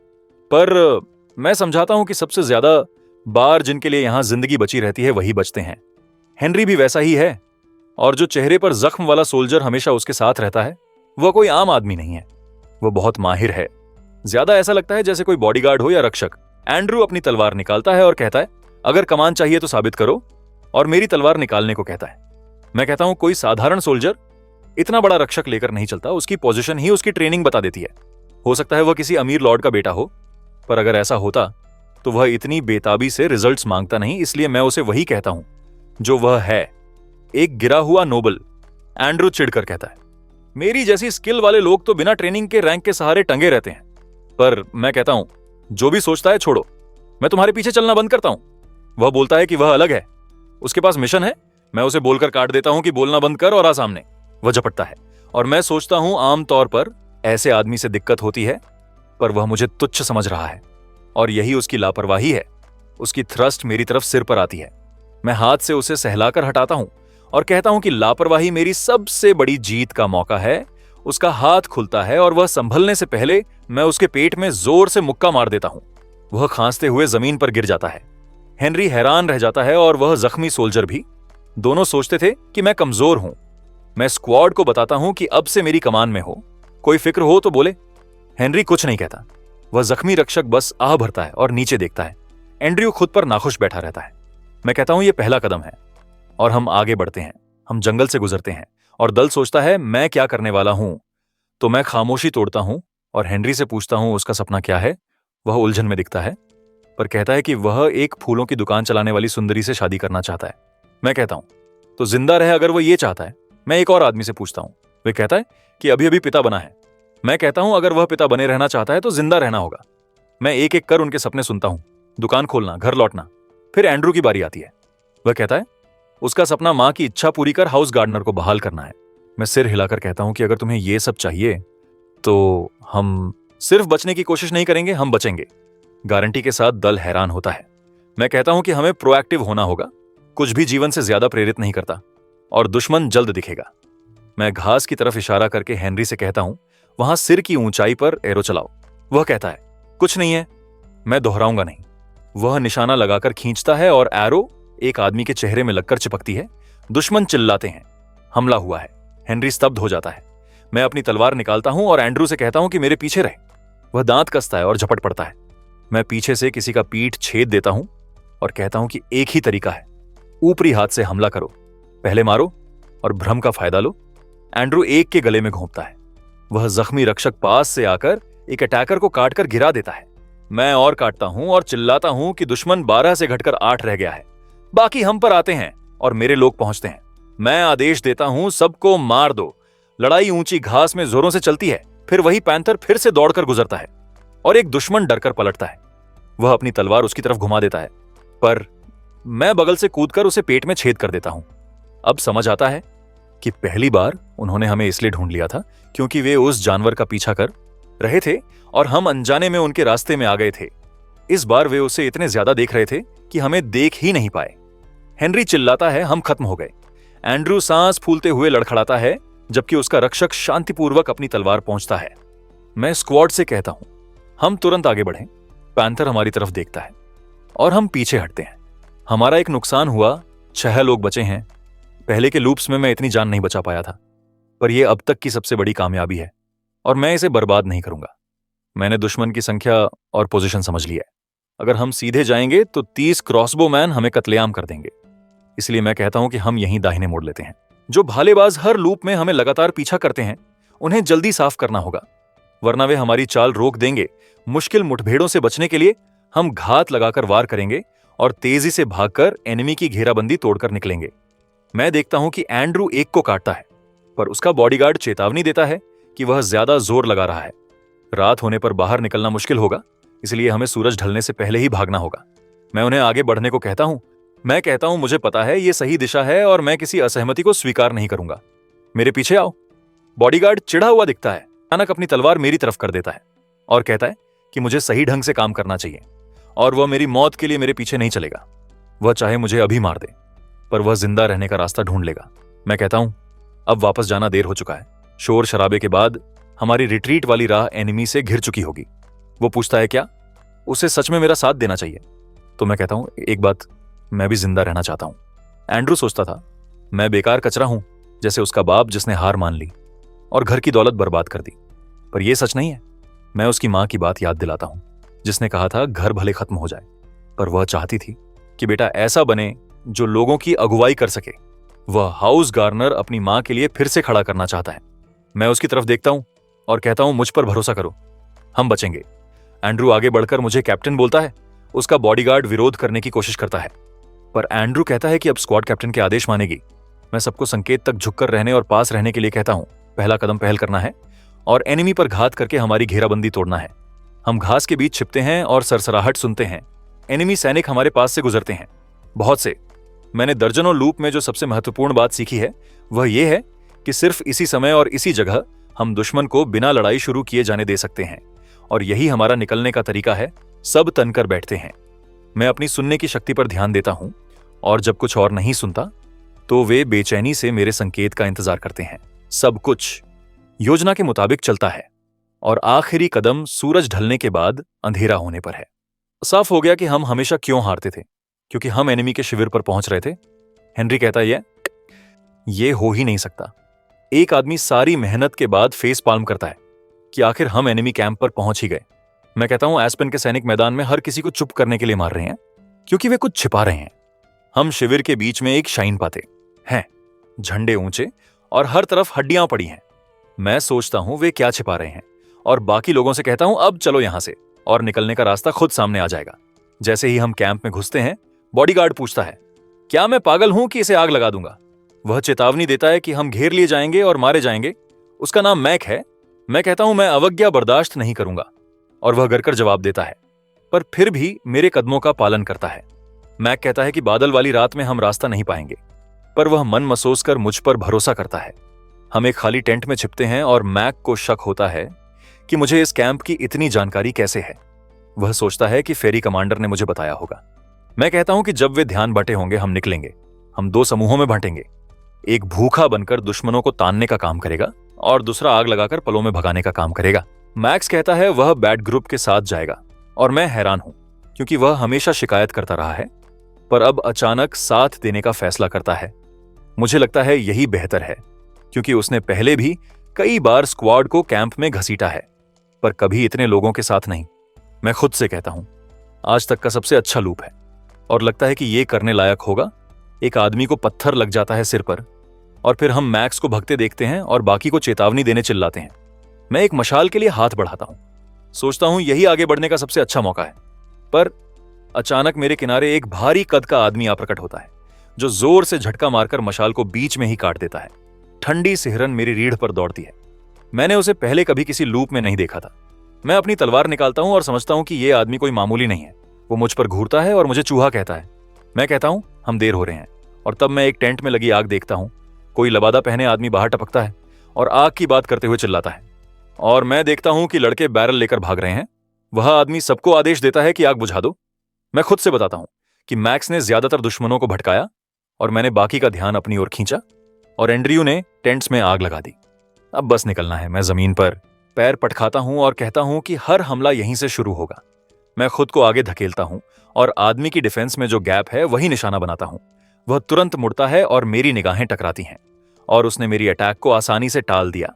पर मैं समझाता हूं कि सबसे ज्यादा बार जिनके लिए यहां जिंदगी बची रहती है वही बचते हैं। हेनरी भी वैसा ही है, और जो चेहरे पर जख्म वाला सोल्जर हमेशा उसके साथ रहता है वह कोई आम आदमी नहीं है, वह बहुत माहिर है। ज्यादा ऐसा लगता है जैसे कोई बॉडीगार्ड हो या रक्षक। एंड्रू अपनी तलवार निकालता है और कहता है, अगर कमान चाहिए तो साबित करो, और मेरी तलवार निकालने को कहता है। मैं कहता हूं कोई साधारण सोल्जर इतना बड़ा रक्षक लेकर नहीं चलता, उसकी पोजीशन ही उसकी ट्रेनिंग बता देती है। हो सकता है वह किसी अमीर लॉर्ड का बेटा हो, पर अगर ऐसा होता तो वह इतनी बेताबी से रिजल्ट्स मांगता नहीं, इसलिए मैं उसे वही कहता हूं जो वह है, एक गिरा हुआ नोबल। एंड्रू चिढ़कर कहता है, मेरी जैसी स्किल वाले लोग तो बिना ट्रेनिंग के रैंक के सहारे टंगे रहते हैं। पर मैं कहता हूं, जो भी सोचता है छोड़ो, मैं तुम्हारे पीछे चलना बंद करता हूं। वह बोलता है कि वह अलग है, उसके पास मिशन है। मैं उसे बोलकर काट देता हूं कि बोलना बंद कर और आ सामने। वह झपटता है और मैं सोचता हूं आमतौर पर ऐसे आदमी से दिक्कत होती है, पर वह मुझे तुच्छ समझ रहा है और यही उसकी लापरवाही है। उसकी थ्रस्ट मेरी तरफ सिर पर आती है। मैं हाथ से उसे सहलाकर हटाता हूं और कहता हूं कि लापरवाही मेरी सबसे बड़ी जीत का मौका है। उसका हाथ खुलता है और वह संभलने से पहले मैं उसके पेट में जोर से मुक्का मार देता हूं। वह खांसते हुए जमीन पर गिर जाता है। हेनरी हैरान रह जाता है और वह जख्मी सोल्जर भी। दोनों सोचते थे कि मैं कमजोर हूं। मैं स्क्वाड को बताता हूं कि अब से मेरी कमान में हो, कोई फिक्र हो तो बोले। हेनरी कुछ नहीं कहता। वह जख्मी रक्षक बस आह भरता है और नीचे देखता है। एंड्रयू खुद पर नाखुश बैठा रहता है। मैं कहता हूं यह पहला कदम है और हम आगे बढ़ते हैं। हम जंगल से गुजरते हैं और दल सोचता है मैं क्या करने वाला हूं, तो मैं खामोशी तोड़ता हूं और हेनरी से पूछता हूं उसका सपना क्या है। वह उलझन में दिखता है, पर कहता है कि वह एक फूलों की दुकान चलाने वाली सुंदरी से शादी करना चाहता है। मैं कहता हूं तो जिंदा रहे अगर वो ये चाहता है। मैं एक और आदमी से पूछता हूं, वह कहता है कि अभी अभी पिता बना है। मैं कहता हूं अगर वह पिता बने रहना चाहता है तो जिंदा रहना होगा। मैं एक एक कर उनके सपने सुनता हूं, दुकान खोलना, घर लौटना। फिर एंड्रू की बारी आती है। वह कहता है उसका सपना मां की इच्छा पूरी कर हाउस गार्डनर को बहाल करना है। मैं सिर हिलाकर कहता हूं कि अगर तुम्हें यह सब चाहिए तो हम सिर्फ बचने की कोशिश नहीं करेंगे, हम बचेंगे, गारंटी के साथ। दल हैरान होता है। मैं कहता हूं कि हमें प्रोएक्टिव होना होगा। कुछ भी जीवन से ज्यादा प्रेरित नहीं करता और दुश्मन जल्द दिखेगा। मैं घास की तरफ इशारा करके हेनरी से कहता हूं वहां सिर की ऊंचाई पर एरो चलाओ। वह कहता है कुछ नहीं है। मैं दोहराऊंगा नहीं। वह निशाना लगाकर खींचता है और एरो एक आदमी के चेहरे में लगकर चिपकती है। दुश्मन चिल्लाते हैं, हमला हुआ है। हेनरी स्तब्ध हो जाता है। मैं अपनी तलवार निकालता हूं और एंड्रू से कहता हूं कि मेरे पीछे रहे। वह दांत कसता है और झपट पड़ता है। मैं पीछे से किसी का पीठ छेद देता हूं और कहता हूं कि एक ही तरीका है, ऊपरी हाथ से हमला करो, पहले मारो और भ्रम का फायदा लो। एंड्रू एक के गले में घोंपता है। वह जख्मी रक्षक पास से आकर एक अटैकर को काटकर गिरा देता है। मैं और काटता हूं और चिल्लाता हूं कि दुश्मन 12 से घटकर 8 रह गया है। बाकी हम पर आते हैं और मेरे लोग पहुंचते हैं। मैं आदेश देता हूं सबको मार दो। लड़ाई ऊंची घास में जोरों से चलती है। फिर वही पैंथर फिर से दौड़कर गुजरता है और एक दुश्मन डरकर पलटता है। वह अपनी तलवार उसकी तरफ घुमा देता है, पर मैं बगल से कूदकर उसे पेट में छेद कर देता हूं। अब समझ आता है कि पहली बार उन्होंने हमें इसलिए ढूंढ लिया था क्योंकि वे उस जानवर का पीछा कर रहे थे और हम अनजाने में उनके रास्ते में आ गए थे। इस बार वे उसे इतने ज्यादा देख रहे थे कि हमें देख ही नहीं पाए। हेनरी चिल्लाता है, हम खत्म हो गए। एंड्रू सांस फूलते हुए लड़खड़ाता है जबकि उसका रक्षक शांतिपूर्वक अपनी तलवार पहुंचता है। मैं स्क्वाड से कहता हूं, हम तुरंत आगे बढ़ें। पैंथर हमारी तरफ देखता है और हम पीछे हटते हैं। हमारा एक नुकसान हुआ, 6 लोग बचे हैं। पहले के लूप्स में मैं इतनी जान नहीं बचा पाया था, पर यह अब तक की सबसे बड़ी कामयाबी है और मैं इसे बर्बाद नहीं करूंगा। मैंने दुश्मन की संख्या और पोजीशन समझ लिया है। अगर हम सीधे जाएंगे तो 30 क्रॉसबो मैन हमें कत्लेआम कर देंगे। इसलिए मैं कहता हूं कि हम यहीं दाहिने मोड़ लेते हैं। जो भालेबाज हर लूप में हमें लगातार पीछा करते हैं, उन्हें जल्दी साफ करना होगा, वरना वे हमारी चाल रोक देंगे। मुश्किल मुठभेड़ों से बचने के लिए हम घात लगाकर वार करेंगे और तेजी से भागकर एनिमी की घेराबंदी तोड़कर निकलेंगे। मैं देखता हूं कि एंड्रू एक को काटता है, पर उसका बॉडीगार्ड चेतावनी देता है कि वह ज्यादा जोर लगा रहा है। रात होने पर बाहर निकलना मुश्किल होगा, इसलिए हमें सूरज ढलने से पहले ही भागना होगा। मैं उन्हें आगे बढ़ने को कहता हूं। मैं कहता हूं, मुझे पता है ये सही दिशा है और मैं किसी असहमति को स्वीकार नहीं करूंगा। मेरे पीछे आओ। बॉडीगार्ड चिढ़ा हुआ दिखता है, अचानक अपनी तलवार मेरी तरफ कर देता है और कहता है कि मुझे सही ढंग से काम करना चाहिए और वह मेरी मौत के लिए मेरे पीछे नहीं चलेगा। वह चाहे मुझे अभी मार दे, पर वह जिंदा रहने का रास्ता ढूंढ लेगा। मैं कहता हूं, अब वापस जाना देर हो चुका है। शोर शराबे के बाद हमारी रिट्रीट वाली राह एनिमी से घिर चुकी होगी। वो पूछता है, क्या उसे सच में मेरा साथ देना चाहिए? तो मैं कहता हूं, एक बात, मैं भी जिंदा रहना चाहता हूं। एंड्रू सोचता था मैं बेकार कचरा हूं, जैसे उसका बाप जिसने हार मान ली और घर की दौलत बर्बाद कर दी। पर यह सच नहीं है। मैं उसकी मां की बात याद दिलाता हूं, जिसने कहा था घर भले खत्म हो जाए, पर वह चाहती थी कि बेटा ऐसा बने जो लोगों की अगुवाई कर सके। वह हाउस गार्नर अपनी मां के लिए फिर से खड़ा करना चाहता है। मैं उसकी तरफ देखता हूं और कहता हूं, मुझ पर भरोसा करो, हम बचेंगे। एंड्रू आगे बढ़कर मुझे कैप्टन बोलता है। उसका बॉडीगार्ड विरोध करने की कोशिश करता है, पर एंड्रू कहता है कि अब स्क्वाड कैप्टन के आदेश मानेगी। मैं सबको संकेत तक झुककर रहने और पास रहने के लिए कहता हूं। पहला कदम पहल करना है और एनिमी पर घात करके हमारी घेराबंदी तोड़ना है। हम घास के बीच छिपते हैं और सरसराहट सुनते हैं। एनिमी सैनिक हमारे पास से गुजरते हैं, बहुत से। मैंने दर्जनों लूप में जो सबसे महत्वपूर्ण बात सीखी है वह यह है कि सिर्फ इसी समय और इसी जगह हम दुश्मन को बिना लड़ाई शुरू किए जाने दे सकते हैं, और यही हमारा निकलने का तरीका है। सब तनकर बैठते हैं। मैं अपनी सुनने की शक्ति पर ध्यान देता हूं और जब कुछ और नहीं सुनता तो वे बेचैनी से मेरे संकेत का इंतजार करते हैं। सब कुछ योजना के मुताबिक चलता है और आखिरी कदम सूरज ढलने के बाद अंधेरा होने पर है। साफ हो गया कि हम हमेशा क्यों हारते थे, क्योंकि हम एनिमी के शिविर पर पहुंच रहे थे। हेनरी कहता है, ये हो ही नहीं सकता। एक आदमी सारी मेहनत के बाद फेस पाल्म करता है कि आखिर हम एनिमी कैंप पर पहुंच ही गए। मैं कहता हूं, एस्पेन के सैनिक मैदान में हर किसी को चुप करने के लिए मार रहे हैं क्योंकि वे कुछ छिपा रहे हैं। हम शिविर के बीच में एक शाइन पाते हैं, झंडे ऊंचे और हर तरफ हड्डियां पड़ी हैं। मैं सोचता हूं वे क्या छिपा रहे हैं और बाकी लोगों से कहता हूं, अब चलो यहां से, और निकलने का रास्ता खुद सामने आ जाएगा। जैसे ही हम कैंप में घुसते हैं, बॉडीगार्ड पूछता है, क्या मैं पागल हूं कि इसे आग लगा दूंगा? वह चेतावनी देता है कि हम घेर लिए जाएंगे और मारे जाएंगे। उसका नाम मैक है। मैं कहता हूं, मैं अवज्ञा बर्दाश्त नहीं करूंगा, और वह गड़कर जवाब देता है, पर फिर भी मेरे कदमों का पालन करता है। मैक कहता है कि बादल वाली रात में हम रास्ता नहीं पाएंगे, पर वह मन मसोस कर मुझ पर भरोसा करता है। हम एक खाली टेंट में छिपते हैं और मैक को शक होता है कि मुझे इस कैंप की इतनी जानकारी कैसे है। वह सोचता है कि फेरी कमांडर ने मुझे बताया होगा। मैं कहता हूं कि जब वे ध्यान बटे होंगे हम निकलेंगे। हम 2 समूहों में बांटेंगे। एक भूखा बनकर दुश्मनों को तानने का काम करेगा और दूसरा आग लगाकर पलों में भगाने का काम करेगा। मैक्स कहता है वह बैड ग्रुप के साथ जाएगा, और मैं हैरान हूं क्योंकि वह हमेशा शिकायत करता रहा है, पर अब अचानक साथ देने का फैसला करता है। मुझे लगता है यही बेहतर है, क्योंकि उसने पहले भी कई बार स्क्वाड को कैंप में घसीटा है, पर कभी इतने लोगों के साथ नहीं। मैं खुद से कहता हूं, आज तक का सबसे अच्छा लूप है, और लगता है कि यह करने लायक होगा। एक आदमी को पत्थर लग जाता है सिर पर, और फिर हम मैक्स को भगते देखते हैं और बाकी को चेतावनी देने चिल्लाते हैं। मैं एक मशाल के लिए हाथ बढ़ाता हूं, सोचता हूं यही आगे बढ़ने का सबसे अच्छा मौका है, पर अचानक मेरे किनारे एक भारी कद का आदमी आ प्रकट होता है, जो जोर से झटका मारकर मशाल को बीच में ही काट देता है। ठंडी सिहरन मेरी रीढ़ पर दौड़ती है। मैंने उसे पहले कभी किसी लूप में नहीं देखा था। मैं अपनी तलवार निकालता हूं और समझता हूं कि यह आदमी कोई मामूली नहीं है। वो मुझ पर घूरता है और मुझे चूहा कहता है। मैं कहता हूं हम देर हो रहे हैं, और तब मैं एक टेंट में लगी आग देखता हूं। कोई लबादा पहने आदमी बाहर टपकता है और आग की बात करते हुए चिल्लाता है, और मैं देखता हूं कि लड़के बैरल लेकर भाग रहे हैं। वह आदमी सबको आदेश देता है कि आग बुझा दो। मैं खुद से बताता हूं कि मैक्स ने ज्यादातर दुश्मनों को भटकाया और मैंने बाकी का ध्यान अपनी ओर खींचा, और एंड्रयू ने टेंट्स में आग लगा दी। अब बस निकलना है। मैं जमीन पर पैर पटखाता हूं और कहता हूं कि हर हमला यहीं से शुरू होगा। मैं खुद को आगे धकेलता हूं और आदमी की डिफेंस में जो गैप है वही निशाना बनाता हूं। वह तुरंत मुड़ता है और मेरी निगाहें टकराती हैं, और उसने मेरी अटैक को आसानी से टाल दिया।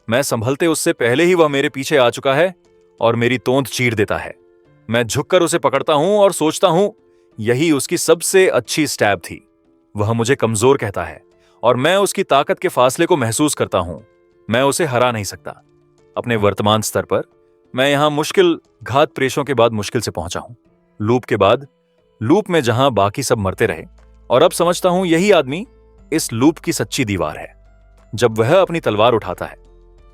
मैं संभलते उससे पहले ही वह मेरे पीछे आ चुका है और मेरी तोंद चीर देता है। मैं झुककर उसे पकड़ता हूं और सोचता हूं यही उसकी सबसे अच्छी स्टैब थी। वह मुझे कमजोर कहता है और मैं उसकी ताकत के फासले को महसूस करता हूं। मैं उसे हरा नहीं सकता। अपने वर्तमान स्तर पर मैं यहां मुश्किल घात प्रेशों के बाद मुश्किल से पहुंचा हूं। लूप के बाद लूप में जहां बाकी सब मरते रहे, और अब समझता हूं यही आदमी इस लूप की सच्ची दीवार है। जब वह अपनी तलवार उठाता है,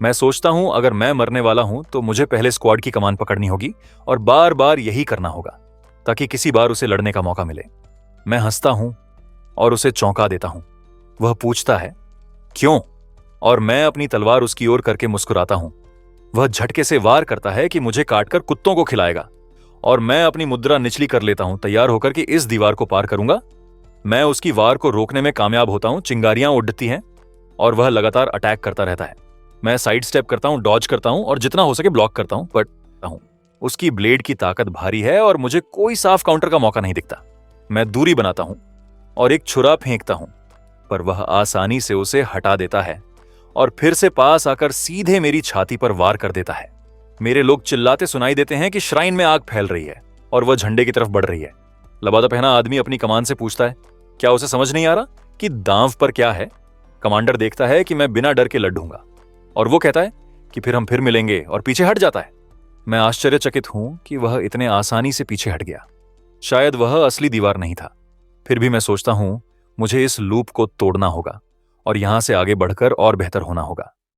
मैं सोचता हूं अगर मैं मरने वाला हूं तो मुझे पहले स्क्वाड की कमान पकड़नी होगी और बार बार यही करना होगा ताकि किसी बार उसे लड़ने का मौका मिले। मैं हंसता हूं और उसे चौंका देता हूं। वह पूछता है क्यों, और मैं अपनी तलवार उसकी ओर करके मुस्कुराता हूं। वह झटके से वार करता है कि मुझे काटकर कुत्तों को खिलाएगा, और मैं अपनी मुद्रा निचली कर लेता हूं, तैयार होकर कि इस दीवार को पार करूंगा। मैं उसकी वार को रोकने में कामयाब होता हूं। चिंगारियां उड़ती हैं और वह लगातार अटैक करता रहता है। मैं साइड स्टेप करता हूं, डॉज करता हूं और जितना हो सके ब्लॉक करता हूं, बट उसकी ब्लेड की ताकत भारी है और मुझे कोई साफ काउंटर का मौका नहीं दिखता। मैं दूरी बनाता हूं और एक छुरा फेंकता हूं, पर वह आसानी से उसे हटा देता है और फिर से पास आकर सीधे मेरी छाती पर वार कर देता है। मेरे लोग चिल्लाते सुनाई देते हैं कि श्राइन में आग फैल रही है और वह झंडे की तरफ बढ़ रही है। लबादा पहना आदमी अपनी कमान से पूछता है क्या उसे समझ नहीं आ रहा कि दांव पर क्या है। कमांडर देखता है कि मैं बिना डर के लड़ूंगा और वो कहता है कि फिर हम फिर मिलेंगे, और पीछे हट जाता है। मैं आश्चर्यचकित हूं कि वह इतने आसानी से पीछे हट गया। शायद वह असली दीवार नहीं था। फिर भी मैं सोचता हूं मुझे इस लूप को तोड़ना होगा और यहां से आगे बढ़कर और बेहतर होना होगा।